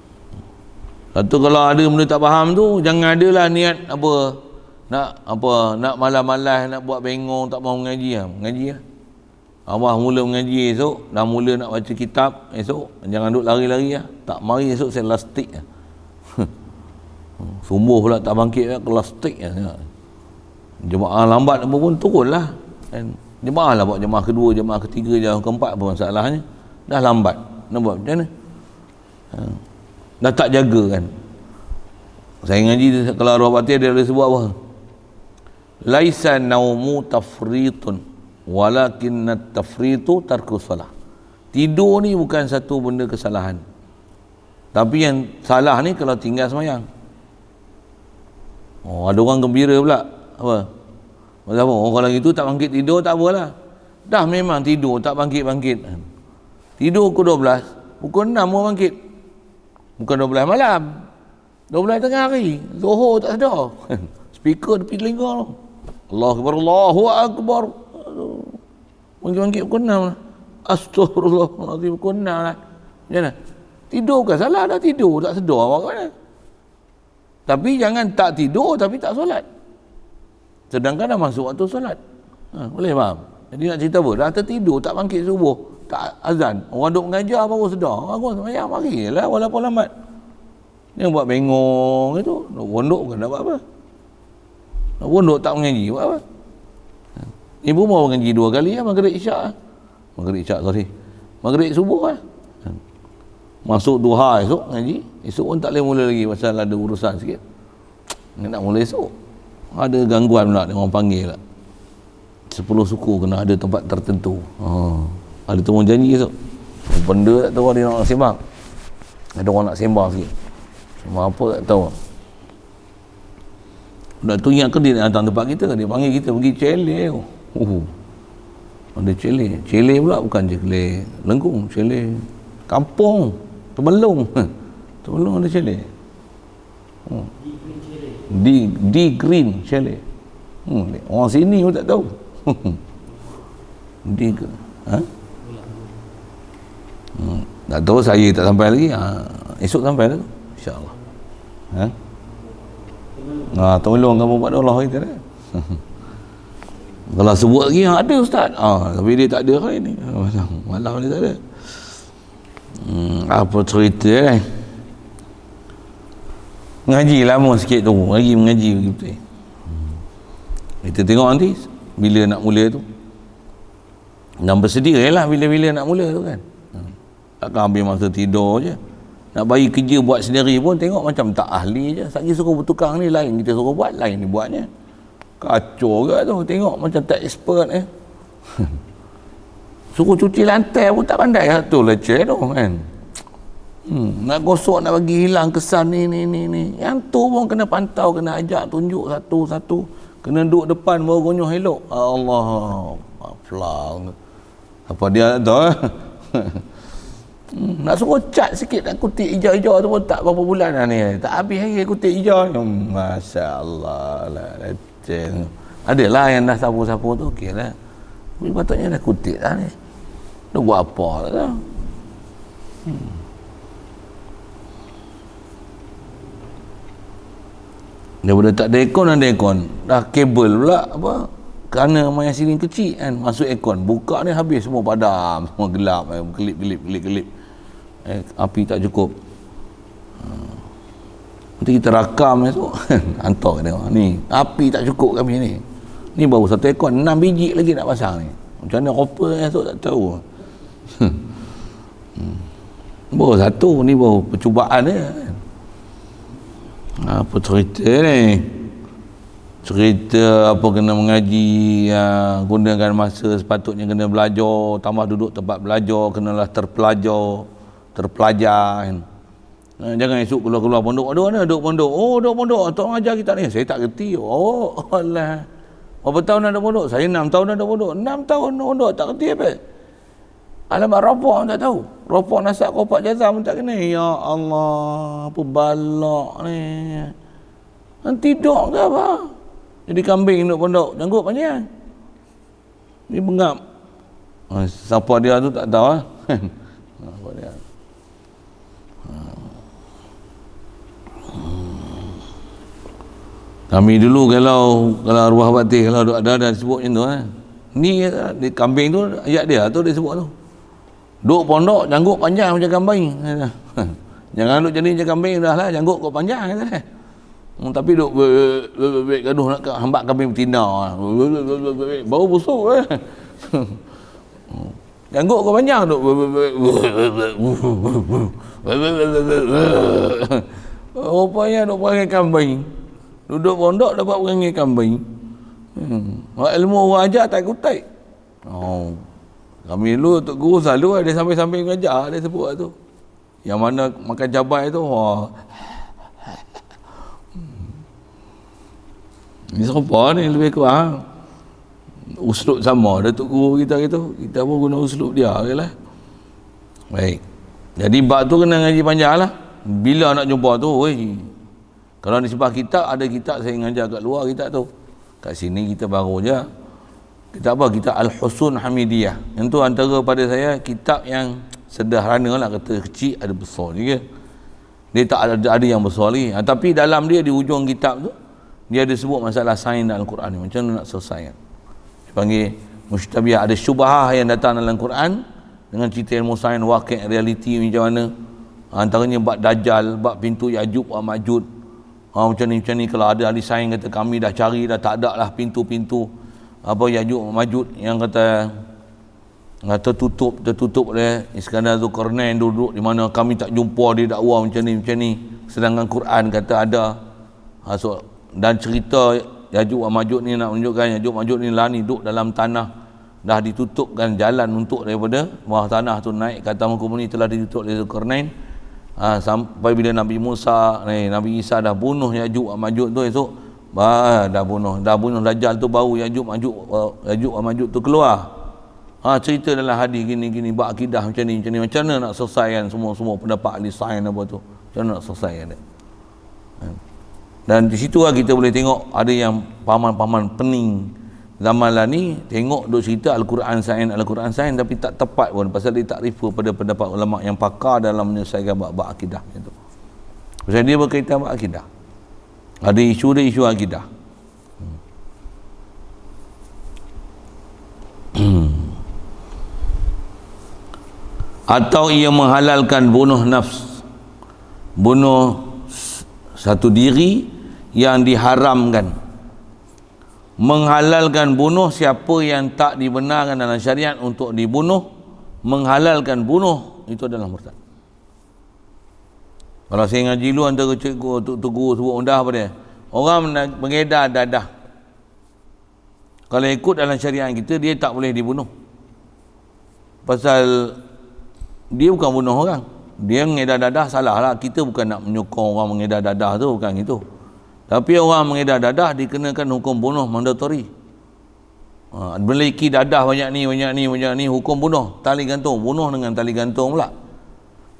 Satu, kalau ada benda tak faham tu, jangan adalah niat nak malam-malam nak buat bengong, tak mahu mengaji lah. Mengaji lah. Abah mula mengaji esok, dah mula nak baca kitab esok, jangan duduk lari-lari lah. Tak mari esok saya lastik lah. Sumbuh pula tak bangkit lah, kelastik lah. Jemaah lambat apa pun turun lah. Jemaah lah buat jemaah kedua, jemaah ketiga, jemaah keempat apa masalahnya. Dah lambat, nak buat macam mana? Dah tak jaga kan. Saya ngaji kalau arwah batin dia boleh sebut apa? Laisa naumu tafritun walakin at-tafritu tarku salah. Tidur ni bukan satu benda kesalahan. Tapi yang salah ni kalau tinggal sembahyang. Ada orang gembira pula. Apa? Maksud apa? Kalau gitu tak bangkit tidur tak apalah. Dah memang tidur tak bangkit-bangkit. Tidur pukul 12, pukul 6 mau bangkit. Bukan 12 malam, 12 tengah hari, Zuhur tak sedar. Speaker tepi telinga tu, Allahu Akbar, Allahu Akbar. Bangkit pukul 6 lah. Astagfirullahaladzim, pukul 6 lah. Macam mana? Tidur bukan salah, dah tidur tak sedar awak mana. Tapi jangan tak tidur tapi tak solat, sedangkan dah masuk waktu solat. Boleh faham? Jadi nak cerita apa? Dah tertidur tak bangkit subuh, tak azan, orang duk mengajar baru sedar, aku semayang marilah walaupun lambat. Dia buat bengong itu, nak pondok bukan nak buat apa, nak pondok tak mengaji buat apa. Ibu mau mengaji 2 kali lah, maghrib subuh lah. Masuk duha esok ngaji, esok pun tak boleh mula lagi pasal ada urusan sikit. Nak mula esok, ada gangguan pula, dia orang panggil lah 10 suku kena ada tempat tertentu. Ada temu janji esok, benda tak tahu dia nak sembang, ada orang nak sembang sikit, sembang apa tak tahu. Budak tu ingat ke dia nak datang tempat kita, dia panggil kita pergi Cele. Ada Cele pula, bukan Cele Lengkung, Cele kampung Temelung. Temelung ada Cele. Di Green Cele. Orang sini pun tak tahu. Tak tahu, saya tak sampai lagi. Esok sampai lah tu, insyaAllah. Temelung kamu buat Allah kita dah. Kalau sebut lagi ada ustaz, tapi dia tak ada hari ni, malam ni tak ada. Apa cerita kan, ngaji lama sikit tu, lagi mengaji begitu. Kita tengok nanti bila nak mula tu, dan bersedia lah bila nak mula tu kan. Takkan ambil masa tidur je, nak bagi kerja buat sendiri pun tengok macam tak ahli je. Satgi suruh bertukang ni lain, kita suruh buat lain ni buatnya. Kacau ke tu, tengok macam tak expert suruh cuci lantai pun tak pandai. Tu leceh tu kan. Nak gosok, nak bagi hilang kesan ni. Yang tu pun kena pantau, kena ajak tunjuk satu-satu, kena duduk depan baru gonyoh elok. Allah flang apa dia tu nak suruh cat sikit, nak kutip hijau-hijau tu pun tak berapa bulan dah ni, tak habis hari kutip hijau. Masya-Allah lah, leceh. Adalah yang dah sapu-sapu tu okey lah, tapi patutnya dah kutip dah ni, dah buat apa lah tu. Daripada tak ada aircon, ada aircon, dah kabel pula apa, kerana main siling kecil kan, masuk aircon, buka ni habis semua padam, semua gelap, kelip api tak cukup. Nanti kita rakam esok hantar tengok ni, api tak cukup kami ni baru satu aircon, 6 biji lagi nak pasang ni, macam mana oper esok tak tahu. Baru satu ni, baru percubaan dia. Apa cerita ni? Cerita apa kena mengaji, gunakan masa sepatutnya kena belajar, tambah duduk tempat belajar, kenalah terpelajar kan. Jangan esok keluar pondok, duduk pondok. Oh, duduk pondok, tok ajar kita ni. Saya tak kerti. Oh, alah. Berapa tahun ada pondok? Saya 6 tahun ada pondok. 6 tahun pondok tak kerti apa? Alamak, rokok tak tahu. Rokok nasab kopak jazam pun tak kena. Ya Allah, apa balak ni. Nanti tidur ke apa? Jadi kambing duduk pondok, janggut panjang. Ni bengap. Siapa dia tu tak tahu apa dia. Kami dulu kalau arwah batin, kalau ada sebut macam tu ni kambing tu ayat dia tu dia sebut tu. Duduk pondok janggut panjang macam kambing. Jangan duduk jadi macam kambing dah lah, janggut kau panjang kata. Tapi duk gaduh nak hambat kambing betina, bau busuk janggut kau panjang duk rupanya duk perangai kambing, duduk pondok dapat perangai kambing. Ilmu orang ajar tak kutai. Kami dulu Tok Guru selalu dia sampai mengajar, dia sebut tu yang mana makan cabai tu ni siapa ni lebih kurang uslub sama Datuk Guru kita gitu, kita pun guna uslub dia okeylah. Baik, jadi bab tu kena ngaji panjang lah. Bila nak jumpa tu kalau di sebelah kitab ada kitab saya ngajar kat luar kitab tu, kat sini kita baru je kitab apa, kitab Al-Husun Hamidiyah. Yang tu antara pada saya kitab yang sederhana lah, kata kecil ada besar juga, dia tak ada yang besar lagi. Tapi dalam dia di ujung kitab tu dia ada sebut masalah sains dalam Al-Quran ni, macam mana nak selesai kan. Dia panggil mushtabihah, ada syubhah yang datang dalam Al-Quran dengan cerita ilmu sains, waqi' realiti macam mana. Antaranya bab Dajjal, bab pintu Ya'juj wa Ma'juj. Macam ni kalau ada ahli sains kata kami dah cari dah tak ada lah pintu-pintu apa Ya'juj wa Ma'juj yang kata tertutup oleh Iskandar Zulkarnain duduk di mana kami tak jumpa dia dakwa macam ni. Sedangkan Quran kata ada. Dan cerita Ya'juj wa Ma'juj ni nak menunjukkan Ya'juj wa Ma'juj ni lah ni duduk dalam tanah, dah ditutupkan jalan untuk daripada bawah tanah tu naik ke atas muka bumi, telah ditutup oleh Zulkarnain. Sampai bila Nabi Musa Nabi Isa dah bunuh Ya'juj wa Ma'juj tu, esok dah bunuh Dajjal tu, baru Ya'juj wa Ma'juj tu keluar. Cerita dalam hadis gini bab akidah macam ni macam mana nak selesaikan semua pendapat ahli sains apa tu, macam mana nak selesaikan dia. Dan di situ lah kita boleh tengok ada yang paman-paman pening zaman lah ni tengok duk cerita Al-Quran sains tapi tak tepat pun, pasal dia tak refer pada pendapat ulama yang pakar dalam menyelesaikan bab akidah itu. Pasal dia berkaitan bab akidah, ada isu akidah. Atau ia menghalalkan bunuh nafs, bunuh satu diri yang diharamkan, menghalalkan bunuh siapa yang tak dibenarkan dalam syariat untuk dibunuh, menghalalkan bunuh itu adalah murtad. Kalau saya ngaji dulu antara cikgu tu guru sebut undah apa dia? Orang mengedar dadah. Kalau ikut dalam syariat kita, dia tak boleh dibunuh. Pasal dia bukan bunuh orang. Dia mengedar dadah, salah lah. Kita bukan nak menyokong orang mengedar dadah tu, bukan gitu. Tapi orang mengedar dadah dikenakan hukum bunuh mandatori. Memiliki dadah banyak ni, hukum bunuh. Tali gantung, bunuh dengan tali gantung pula.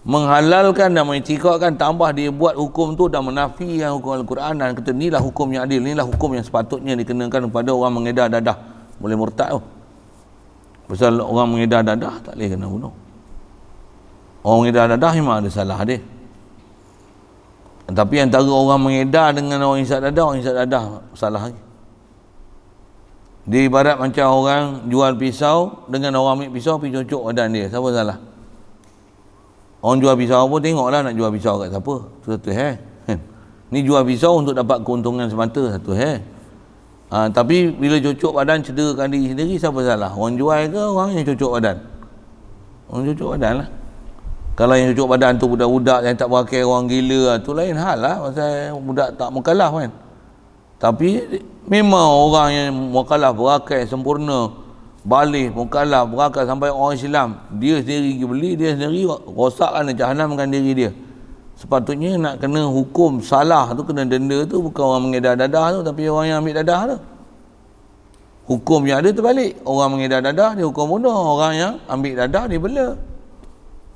Menghalalkan dan mengitikadkan, tambah dia buat hukum tu dan menafikan hukum Al-Quran dan kata inilah hukum yang adil, inilah hukum yang sepatutnya dikenakan kepada orang mengedar dadah. Boleh murtad tu. Pasal orang mengedar dadah tak boleh kena bunuh. Orang mengedar dadah memang ada salah dia. Tapi antara orang mengedar dengan orang hisap dadah salah lagi. Dia ibarat macam orang jual pisau dengan orang ambil pisau pergi cocok badan dia. Siapa salah? Orang jual pisau pun tengoklah nak jual pisau kat siapa. Satu ni jual pisau untuk dapat keuntungan semata, satu tapi bila cocok badan cederakan diri sendiri, siapa salah? Orang jual ke orang yang cocok badan? Orang cocok badan lah. Kalau yang cocok badan tu budak-budak yang tak pakai, orang gila tu lain hal lah, pasal budak tak mukallaf kan. Tapi memang orang yang mukallaf berakai sempurna, balik mukallaf berakal sampai orang Islam, dia sendiri pergi beli, dia sendiri rosakkan dan jahanamkan diri dia. Sepatutnya nak kena hukum salah tu, kena denda tu bukan orang mengedar dadah tu, tapi orang yang ambil dadah tu. Hukum yang ada terbalik, orang mengedar dadah dia hukum bunuh, orang yang ambil dadah dia bela.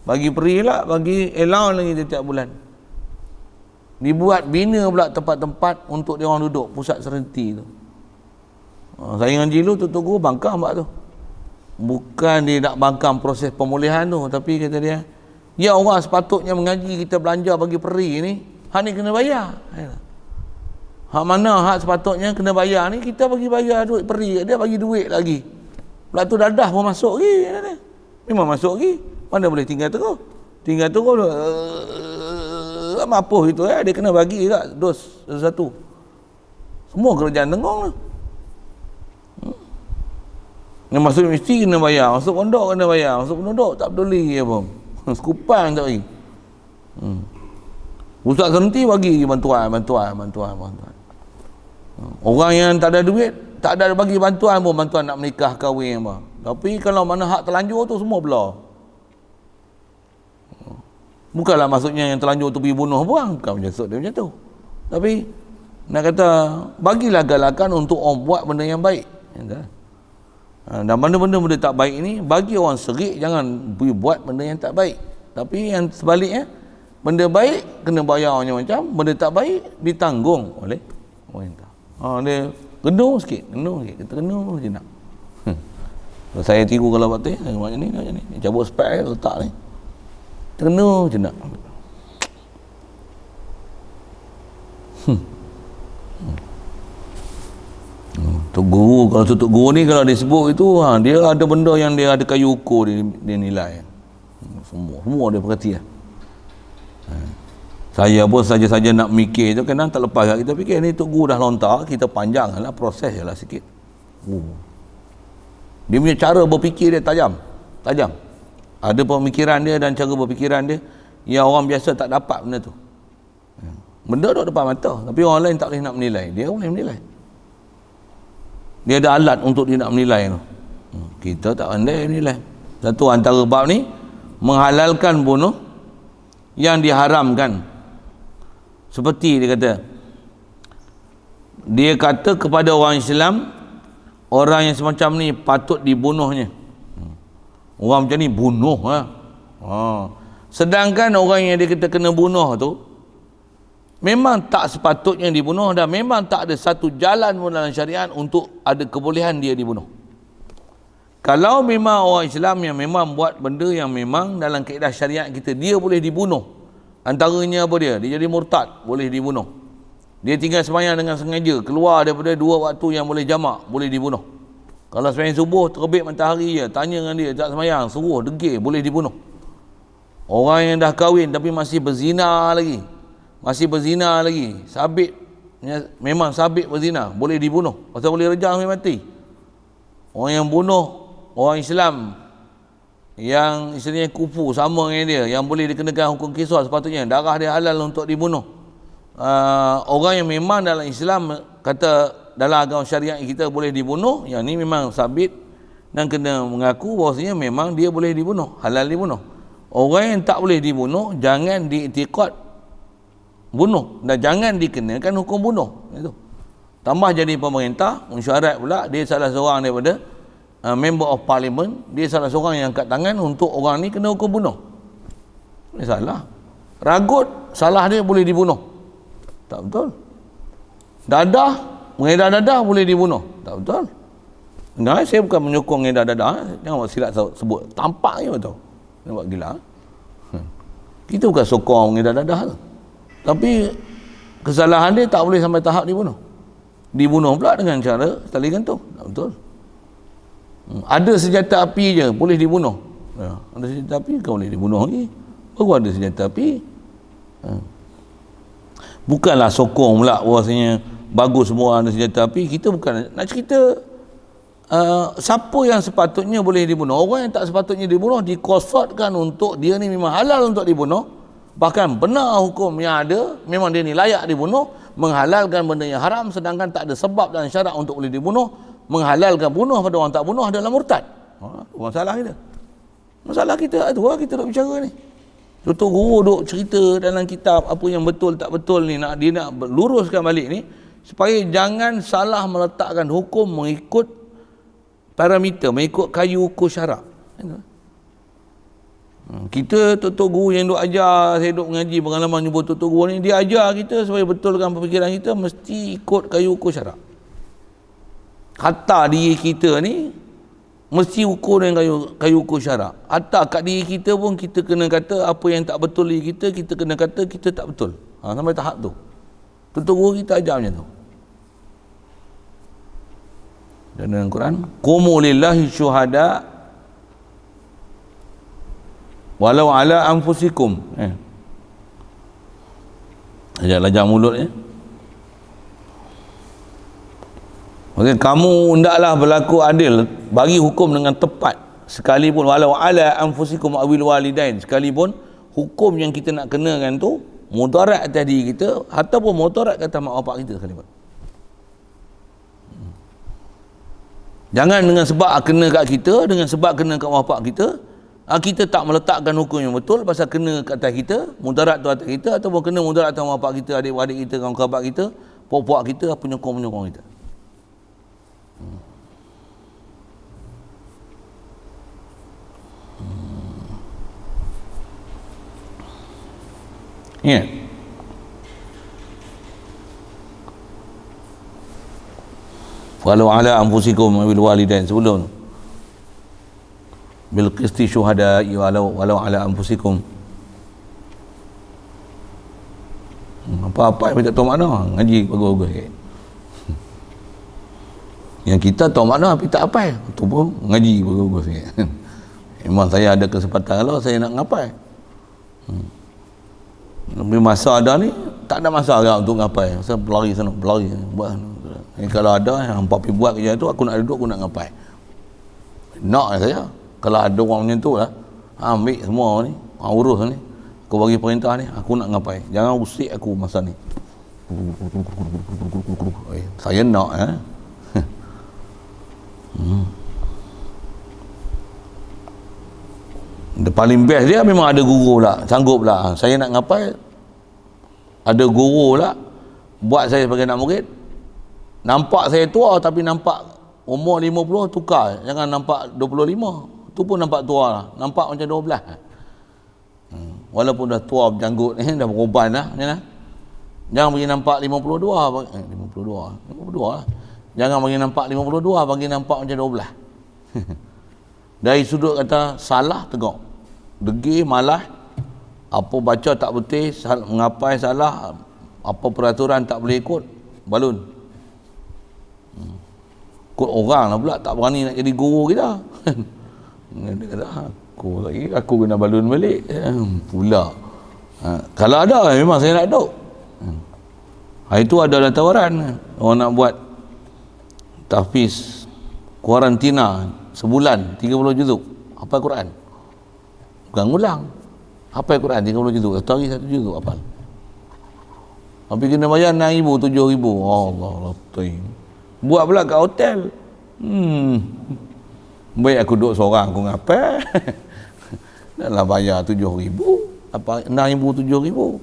Bagi peri lah, bagi allowance lagi setiap bulan. Dibuat bina pula tempat-tempat untuk dia orang duduk, pusat serenti tu. Saya ngaji dulu, tu guru bangkang mbak tu. Bukan dia nak bangkang proses pemulihan tu, tapi kata dia, ya orang sepatutnya mengaji, kita belanja bagi peri ni, hak ni kena bayar. Hak mana hak sepatutnya kena bayar ni, kita bagi bayar duit peri, dia bagi duit lagi. Pula tu dadah pun masuk lagi. Memang masuk lagi. Mana boleh tinggal terus. Tinggal terus apa itu dia kena bagi tak dos satu. Semua kerajaan tengok lah. Yang masuk mesti kena bayar, masuk pondok kena bayar, masuk penduduk tak peduli apa. Sekupang tak bagi. Pusat serenti bagi bantuan. Orang yang tak ada duit, tak ada bagi bantuan pun, bantuan nak menikah, kahwin apa. Tapi kalau mana hak terlanjur tu semua belah. Bukanlah maksudnya yang terlanjur tu pergi bunuh pun, bukan maksud dia macam tu. Tapi nak kata bagilah galakan untuk orang buat benda yang baik. Dan benda-benda tak baik ni, bagi orang serik, jangan buat benda yang tak baik. Tapi yang sebaliknya, benda baik kena bayar macam-macam, benda tak baik ditanggung oleh pemerintah. Dia renung sikit, kita renung je nak. Saya tiru kalau batin, macam ni, cabut spek letak ni, renung je nak. Tok guru, kalau tok guru ni kalau disebut itu, dia ada benda yang dia ada kayu ukur, dia nilai. Semua dia perhati lah. Saya pun saja-saja nak mikir tu, kadang tak lepas kita fikir ni tok guru dah lontar, kita panjang lah proses je lah sikit. Dia punya cara berfikir dia tajam. Ada pemikiran dia dan cara berfikiran dia yang orang biasa tak dapat benda tu. Benda duduk depan mata, tapi orang lain tak boleh nak menilai, dia boleh menilai. Dia ada alat untuk dia nak menilai tu. Kita tak pandai menilai. Satu antara bab ni menghalalkan bunuh yang diharamkan. Seperti dia kata kepada orang Islam, orang yang semacam ni patut dibunuhnya. Orang macam ni bunuh sedangkan orang yang dia kata kena bunuh tu memang tak sepatutnya dibunuh, dan memang tak ada satu jalan pun dalam syariat untuk ada kebolehan dia dibunuh. Kalau memang orang Islam yang memang buat benda yang memang dalam kaedah syariat kita dia boleh dibunuh, antaranya apa dia jadi murtad, boleh dibunuh. Dia tinggal sembahyang dengan sengaja, keluar daripada 2 waktu yang boleh jamak, boleh dibunuh. Kalau sembahyang subuh terbit matahari je, tanya dengan dia tak sembahyang, suruh degil, boleh dibunuh. Orang yang dah kahwin tapi masih berzina lagi, sabit, memang sabit berzina, boleh dibunuh, pasal boleh rejam sampai mati. Orang yang bunuh orang Islam yang istilahnya kufu sama dengan dia, yang boleh dikenakan hukum kisah, sepatutnya darah dia halal untuk dibunuh. Orang yang memang dalam Islam kata dalam agama syariat kita boleh dibunuh, yang ni memang sabit dan kena mengaku bahawasanya memang dia boleh dibunuh, halal dibunuh. Orang yang tak boleh dibunuh jangan diiktikad bunuh dan jangan dikenakan hukum bunuh. Itu. Tambah jadi pemerintah, mesyuarat pula dia salah seorang daripada member of parliament, dia salah seorang yang angkat tangan untuk orang ni kena hukum bunuh. Ini salah. Ragut, salah dia boleh dibunuh. Tak betul. Dadah, mengedar dadah boleh dibunuh. Tak betul. Nah, saya bukan menyokong mengedar dadah. Jangan buat silap sebut. Tampaknya betul. Nampak gila. Kita bukan sokong mengedar dadah tu. Tapi kesalahan dia tak boleh sampai tahap dibunuh. Dibunuh pula dengan cara tali gantung. Tak betul. Ada senjata api je boleh dibunuh. Ya, ada senjata api kau boleh dibunuh lagi. Baru ada senjata api. Bukanlah sokong pula bahawasanya bagus semua ada senjata api. Kita bukan nak cerita siapa yang sepatutnya boleh dibunuh. Orang yang tak sepatutnya dibunuh dikosotkan untuk dia ni memang halal untuk dibunuh. Bahkan benar hukum yang ada memang dia ni layak dibunuh, menghalalkan benda yang haram sedangkan tak ada sebab dan syarat untuk boleh dibunuh. Menghalalkan bunuh pada orang tak bunuh adalah murtad. Masalah kita. Masalah kita tu kita duk bicara ni. Contoh guru duk cerita dalam kitab apa yang betul tak betul ni, dia nak luruskan balik ni supaya jangan salah meletakkan hukum mengikut parameter, mengikut kayu ukur syarak. Kita tutor guru yang duk ajar, saya duk mengaji pengalaman jumpa tutor guru ni, dia ajar kita supaya betulkan pemikiran kita mesti ikut kayu ukur syarak. Hatta diri kita ni mesti ukur dengan kayu ukur syarak. Hatta kat diri kita pun kita kena kata apa yang tak betul diri kita, kita kena kata kita tak betul. Sampai tahap tu. Tutor guru kita ajar macam tu. Dan dalam Quran, qumu lillahi syuhada walau ala anfusikum. Ajak lajang mulut ya. Maksudnya kamu hendaklah berlaku adil, bagi hukum dengan tepat sekalipun walau ala anfusikum awil walidain, sekalipun hukum yang kita nak kenakan tu mudarat atas diri kita ataupun mudarat kata mak bapak kita sekalipun. Jangan dengan sebab kena kat kita, dengan sebab kena kat mak bapak kita, kita tak meletakkan hukum yang betul pasal kena kat atas kita, mudarat tu atas kita, ataupun kena mudarat atas mak bapak kita, adik-adik kita, kawan kerabat kita, puak-puak kita, penyokong-penyokong kita. Ya. Walau ala anfusikum bil walidain, sebelum bil qisti syuhada walau ala anfusikum. Apa-apa yang tak tahu makna ngaji bagus-bagus sikit. Yang kita tahu makna tapi tak hafal, tu pun ngaji bagus-bagus sikit. Memang saya ada kesempatan kalau saya nak ngapai. Lebih masa ada ni tak ada masa agak untuk ngapai. Saya berlari sana, berlari buat. Kalau ada hampa pergi buat kerja tu, aku nak duduk, aku nak ngapai. Nak saya. Kalau ada orang macam tu lah, ambil semua ni, urus ni, aku bagi perintah ni, aku nak ngapai. Jangan usik aku masa ni. Saya nak paling best dia memang ada guru lah, sanggup lah. Saya nak ngapai, ada guru lah buat saya sebagai anak murid. Nampak saya tua tapi nampak umur 50, tukar, jangan nampak 25, tu pun nampak tua lah, nampak macam 12. Walaupun dah tua berjanggut dah beruban lah, jangan bagi nampak 52 lah. Jangan bagi nampak 52, bagi nampak macam 12. Dari sudut kata salah, tegak, degil, malas, apa baca tak betul, mengapai salah, apa peraturan tak boleh ikut, balun. Ikut orang lah pula, tak berani nak jadi guru kita. Dia kata, aku kena balun balik pula. Kalau ada memang saya nak duduk. Itu adalah tawaran orang nak buat tahfiz kuarantina sebulan 30 juzuk hafal Quran. bukan ngulang. Hafal Quran 30 juzuk, satu hari 1 juzuk hafal. Tapi kena bayar 6,000, 7,000. Allah Latif. Buat pula kat hotel. Baik aku duduk seorang aku ngapal. Dalam bayar 7,000, apa 6,000, 7,000.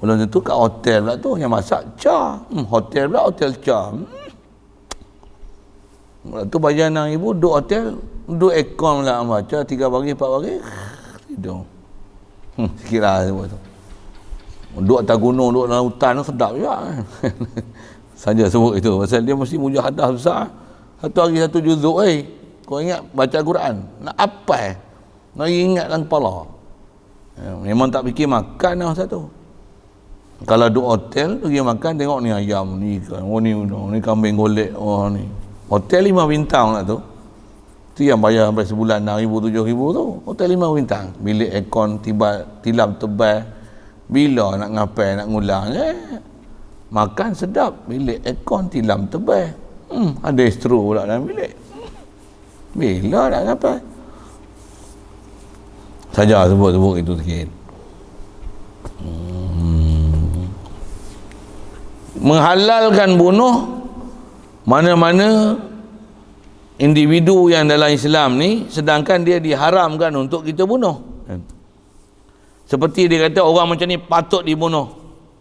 Belum tentu kat hotel pula tu yang masak cha. Hotel pula hotel cha. Lepas tu bayar 6,000 duduk hotel, duduk aircon pula baca 3 baris 4 baris. Tidur. Sekiranya sebut tu. Duduk atas gunung, duduk dalam hutan sedap juga kan. Saja sebut itu pasal dia mesti mujahadah besar. Satu hari 1 juzuk kau ingat baca Quran nak apa nak ingat dalam kepala. Memang tak fikir makan lah satu. Kalau duduk hotel pergi makan tengok ni ayam ni kan, ni kambing golek, ni hotel 5 bintang lah tu. Tu yang bayar sampai sebulan 6,000, 7,000 tu hotel 5 bintang, bilik aircon, tilam tebal. Bila nak ngapai nak ngulang makan sedap, bilik aircon, tilam tebal. Ada estro pula dalam bilik. Bila nak ngapai saja sebut itu sikit. Menghalalkan bunuh mana-mana individu yang dalam Islam ni, sedangkan dia diharamkan untuk kita bunuh. Seperti dia kata orang macam ni patut dibunuh.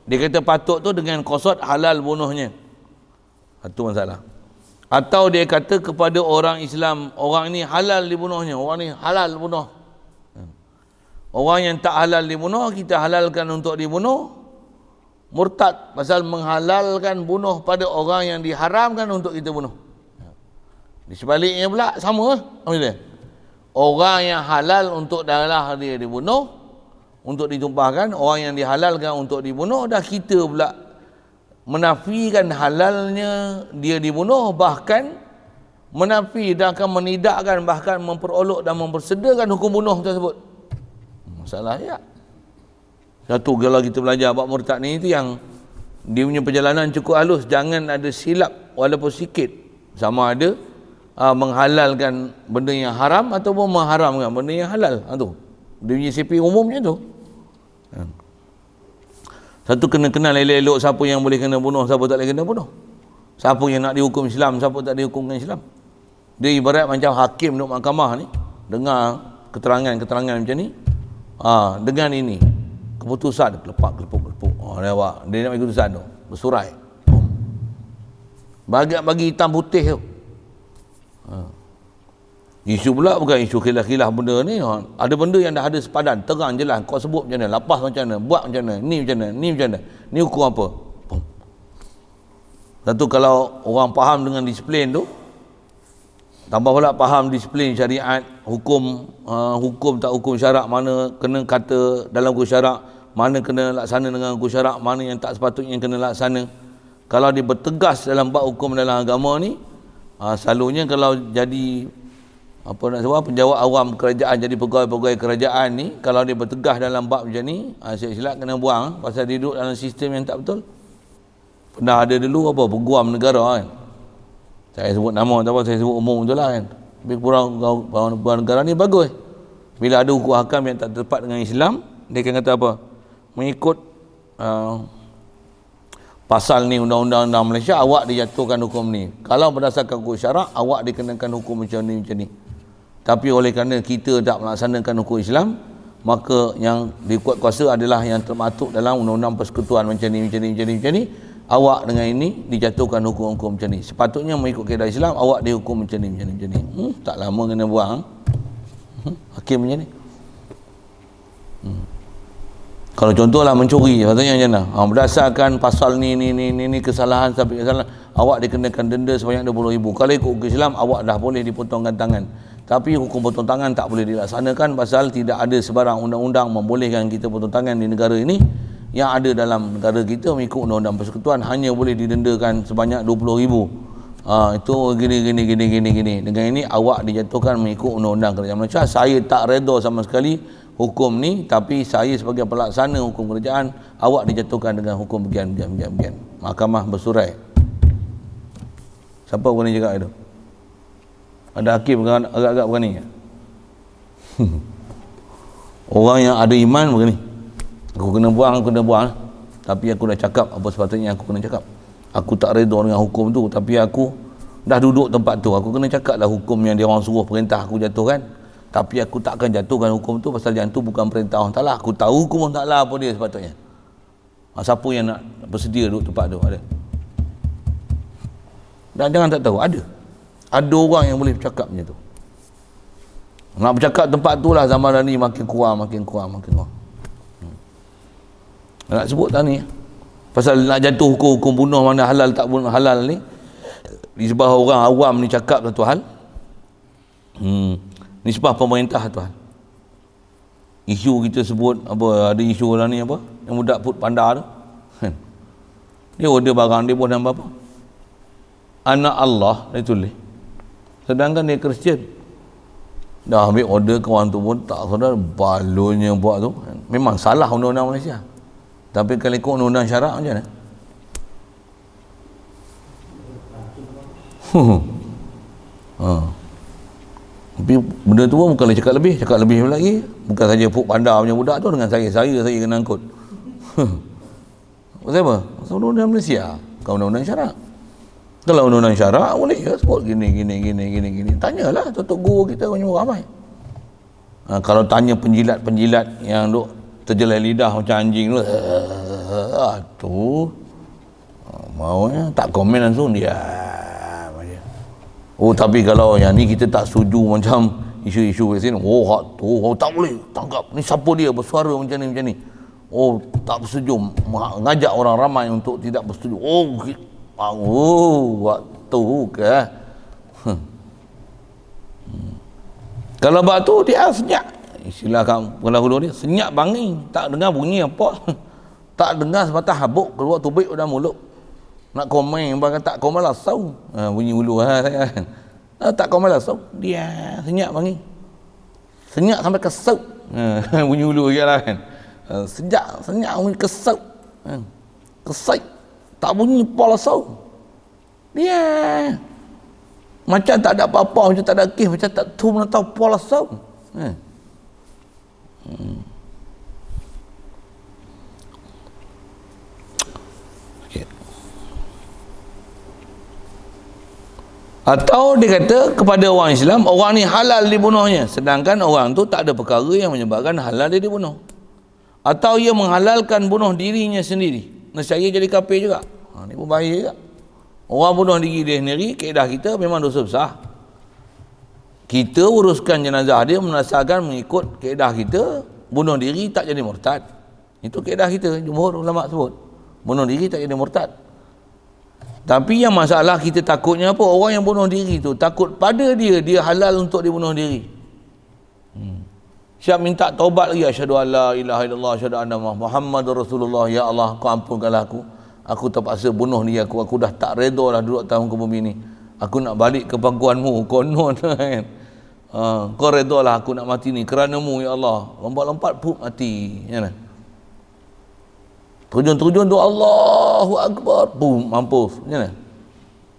Dia kata patut tu dengan kosot halal bunuhnya. Itu masalah. Atau dia kata kepada orang Islam, orang ni halal dibunuhnya, orang ni halal bunuh. Orang yang tak halal dibunuh, kita halalkan untuk dibunuh. Murtad pasal menghalalkan bunuh pada orang yang diharamkan untuk kita bunuh. Di sebaliknya pula sama lah. Orang yang halal untuk darah dia dibunuh, untuk ditumpahkan, orang yang dihalalkan untuk dibunuh, dah kita pula menafikan halalnya dia dibunuh, bahkan menafi dan akan menidakkan, bahkan memperolok dan mempersedakan hukum bunuh tersebut. Masalah ya. Satu, kalau kita belajar bab murtad ni, itu yang dia punya perjalanan cukup halus, jangan ada silap walaupun sikit, sama ada menghalalkan benda yang haram ataupun mengharamkan benda yang halal. Tu dia punya CP umumnya tu. Satu, kena kenal elok-elok siapa yang boleh kena bunuh, siapa tak boleh kena bunuh, siapa yang nak dihukum Islam, siapa tak dihukumkan Islam. Dia ibarat macam hakim duduk mahkamah ni, dengar keterangan macam ni, dengan ini keputusan kelepuk. Dia nak bagi keputusan tu, bersurai, bagi hitam putih tu. Isu pula bukan isu khilaf-khilaf benda ni. Ada benda yang dah ada sepadan, terang jelas, kau sebut macam mana, lapas macam mana, buat macam mana, ni macam mana, ni macam mana, ni hukum apa. Satu, kalau orang faham dengan disiplin tu, tambah pula faham disiplin syariat, hukum tak hukum syarak, mana kena kata dalam hukum syarak, mana kena laksana dengan hukum syarak, mana yang tak sepatutnya kena laksana. Kalau dia bertegas dalam bab hukum dalam agama ni, selalunya kalau jadi penjawat awam kerajaan, jadi pegawai-pegawai kerajaan ni, kalau dia bertegas dalam bab macam ni, silap kena buang, pasal dia duduk dalam sistem yang tak betul. Pernah ada dulu peguam negara kan, saya sebut nama tak apa, saya sebut umum betul lah kan, tapi kurang peguam negara ni bagus. Bila ada hukum hakam yang tak tepat dengan Islam, dia akan kata apa, mengikut pasal ni undang-undang Malaysia, awak dijatuhkan hukum ni. Kalau berdasarkan hukum syarak, awak dikenakan hukum macam ni. Tapi oleh kerana kita tak melaksanakan hukum Islam, maka yang dikuat kuasa adalah yang termaktub dalam undang-undang persekutuan macam ni. Awak dengan ini dijatuhkan hukum-hukum macam ni. Sepatutnya mengikut kaedah Islam, awak dihukum macam ni. Tak lama kena buang. Hakim macam ni. Kalau contohlah mencuri, katanya macam mana? Berdasarkan pasal ni kesalahan sampai kesalahan, awak dikenakan denda sebanyak 20,000. Kalau ikut hukum Islam, awak dah boleh dipotongkan tangan. Tapi hukum potong tangan tak boleh dilaksanakan pasal tidak ada sebarang undang-undang membolehkan kita potong tangan di negara ini. Yang ada dalam negara kita mengikut undang-undang persekutuan hanya boleh didendakan sebanyak 20,000. Itu gini. Dengan ini awak dijatuhkan mengikut undang-undang kerajaan Malaysia. Saya tak redha sama sekali hukum ni, tapi saya sebagai pelaksana hukum kerajaan, awak dijatuhkan dengan hukum begini. Mahkamah bersurai. Siapa berani cakap itu? Ada hakim agak-agak berani. Orang yang ada iman begini, aku kena buang. Tapi aku dah cakap apa sepatutnya aku kena cakap. Aku tak redha dengan hukum tu, tapi aku dah duduk tempat tu, aku kena cakap lah hukum yang dia orang suruh perintah aku jatuhkan. Tapi aku takkan jatuhkan hukum tu pasal yang tu bukan perintah Allah Ta'ala. Aku tahu hukum Allah Ta'ala apa dia sepatutnya. Siapa yang nak bersedia duduk tempat tu? Ada. Dan jangan tak tahu, ada orang yang boleh bercakap macam tu. Nak bercakap tempat tu lah zaman ni makin kurang. Nak sebut tak ni? Pasal nak jatuh hukum bunuh mana halal tak bunuh halal ni, disebab orang awam ni cakap satu hal, nisbah pemerintah satu hal. Isu kita sebut apa, ada isu lah ni apa, yang budak put pandar tu, dia order barang dia buat nama apa, anak Allah dia tulis, sedangkan dia Kristian. Dah ambil order kawan tu pun tak, saudara, balonnya buat tu memang salah undang-undang Malaysia. Tapi kalau ikut undang-undang syarak macam mana? Tapi benda tu pun bukan cakap lebih lagi. Bukan saja puk pandar punya budak tu dengan saya kena angkut. Pasal apa? Pasal undang-undang Malaysia, bukan undang-undang syarak. Kalau undang-undang syarak boleh ya sebut gini. Tanyalah tutup guru kita punya ramai. Kalau tanya penjilat yang duk terjelai lidah macam anjing tu, maunya tak komen langsung dia. Oh, tapi kalau yang ni kita tak setuju macam isu-isu kat sini, hak tu tak boleh tangkap, ni siapa dia bersuara macam ni. Oh, tak bersetuju, ngajak orang ramai untuk tidak bersetuju. Waktu ke kalau bab tu dia senyap, istilah kalau dulu dia senyap bangi, tak dengar bunyi apa. Tak dengar sebatah habuk keluar tubik dalam mulut. Nak komen bahkan tak komen langsung, bunyi ulu saya kan. Tak komen langsung, dia senyap bangi, senyap sampai kesut, bunyi ulu lah kan. Senyap bunyi kesut, kesut tak bunyi apa langsung. Dia macam tak ada apa-apa, macam tak ada kes, macam tak tahu mana tahu apa langsung. Okay. Atau dia kata kepada orang Islam, orang ni halal dibunuhnya, sedangkan orang tu tak ada perkara yang menyebabkan halal dia dibunuh. Atau ia menghalalkan bunuh dirinya sendiri, nescaya jadi kafir juga. Ni pun bahaya juga. Orang bunuh diri dia sendiri, kaedah kita memang dosa besar. Kita uruskan jenazah dia berdasarkan mengikut kaedah kita, bunuh diri tak jadi murtad. Itu kaedah kita, jumhur ulama sebut, bunuh diri tak jadi murtad. Tapi yang masalah kita takutnya apa? Orang yang bunuh diri tu takut pada dia halal untuk dibunuh diri. Siap minta taubat lagi, asyhadu alla ilaha illallah, asyhadu anna Muhammadur Rasulullah, ya Allah kau ampunkanlah aku terpaksa bunuh diri aku dah tak redha dah duduk tahun ke bumi ni, aku nak balik ke pangkuanmu, konon kan. Kau redha lah aku nak mati ni kerana-Mu ya Allah. Lompat-lompat pun mati, ya kan? Terjun tu Allahu Akbar, boom, mampus, ya kan?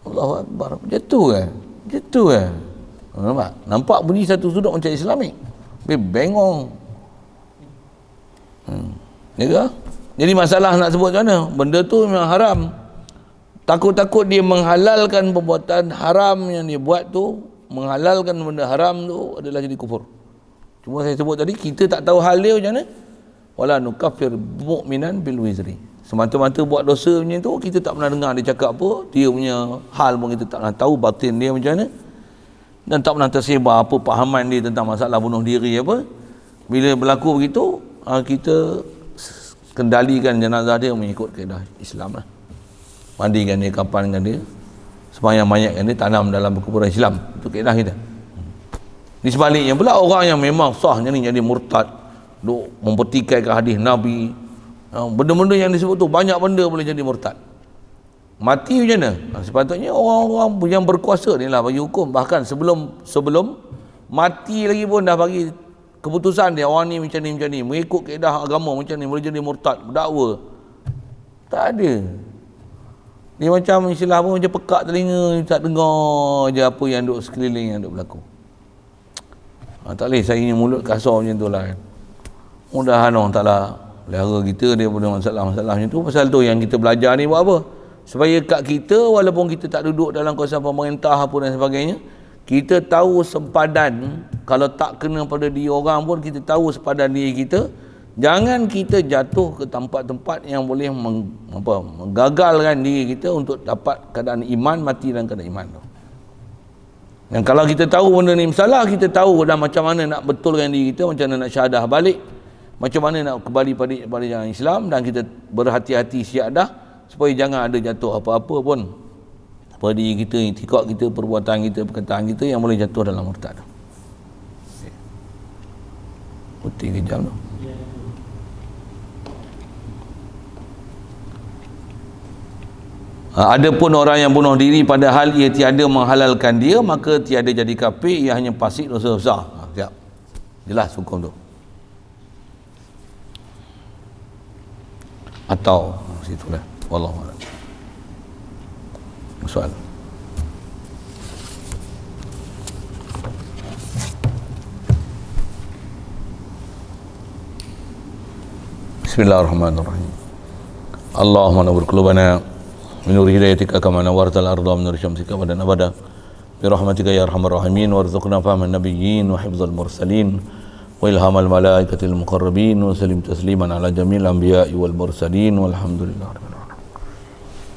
Allahu Akbar, jatuh kan? Nampak bunyi satu sudut macam Islamik, bengong. Ya ke? Jadi masalah nak sebut macam mana? Benda tu memang haram. Takut-takut dia menghalalkan perbuatan haram yang dia buat tu, menghalalkan benda haram tu adalah jadi kufur. Cuma saya sebut tadi, kita tak tahu hal dia macam mana. Wala nukaffir mu'minan bil wizri. Semata-mata buat dosa macam tu, kita tak pernah dengar dia cakap apa, dia punya hal pun kita tak pernah tahu batin dia macam mana. Dan tak pernah tersebar apa pahaman dia tentang masalah bunuh diri apa. Bila berlaku begitu, kita kendalikan jenazah dia mengikut kaedah Islam lah. Mandikan dia, kapankan dia, sembahyang mayatkan dia, tanam dalam perkuburan Islam. Itu kaedah kita. Di sebaliknya pula, orang yang memang sah jadi murtad, duk mempertikaikan hadis Nabi, benda-benda yang disebut tu, banyak benda boleh jadi murtad. Mati macam mana? Sepatutnya orang-orang yang berkuasa ni lah bagi hukum. Bahkan sebelum mati lagi pun dah bagi keputusan dia, orang ni macam ni, mengikut kaedah agama macam ni, boleh jadi murtad, berdakwa. Tak ada. Dia macam istilah apa, macam pekak telinga, tak dengar je apa yang duk sekeliling yang duk berlaku. Tak boleh saya ni mulut kasar macam tu lah kan. Mudahan Allah Ta'ala pelihara kita daripada masalah-masalah macam tu. Pasal tu yang kita belajar ni buat apa? Supaya kat kita, walaupun kita tak duduk dalam kawasan pemerintah apa dan sebagainya, kita tahu sempadan. Kalau tak kena pada diri orang pun, kita tahu sempadan diri kita. Jangan kita jatuh ke tempat-tempat yang boleh menggagalkan diri kita untuk dapat keadaan iman, mati dalam keadaan iman tu. Dan kalau kita tahu benda ni masalah, kita tahu dah macam mana nak betulkan diri kita, macam mana nak syahadah balik, macam mana nak kembali pada jalan Islam, dan kita berhati-hati siap dah supaya jangan ada jatuh apa-apa pun pada diri kita, itikad kita, perbuatan kita, perkataan kita yang boleh jatuh dalam murtad. Putih kejam tu. Adapun orang yang bunuh diri padahal ia tiada menghalalkan dia, maka tiada jadi kafir, ia hanya fasik dosa besar. Siap. Jelas hukum tu. Atau situlah. Wallahu a'lam. Soal. Bismillahirrahmanirrahim. Allahumma nawwir qulubana min nur hidayatika kama nawwartal arda min nur syamsika wa abada bi rahmatika ya arhamar rahimin warzuqna fahman nabiyyin wa hifdzal mursalin wa ilhamal malaikatil muqarrabin wa sallim tasliman ala jamil anbiya'i wal mursalin walhamdulillah.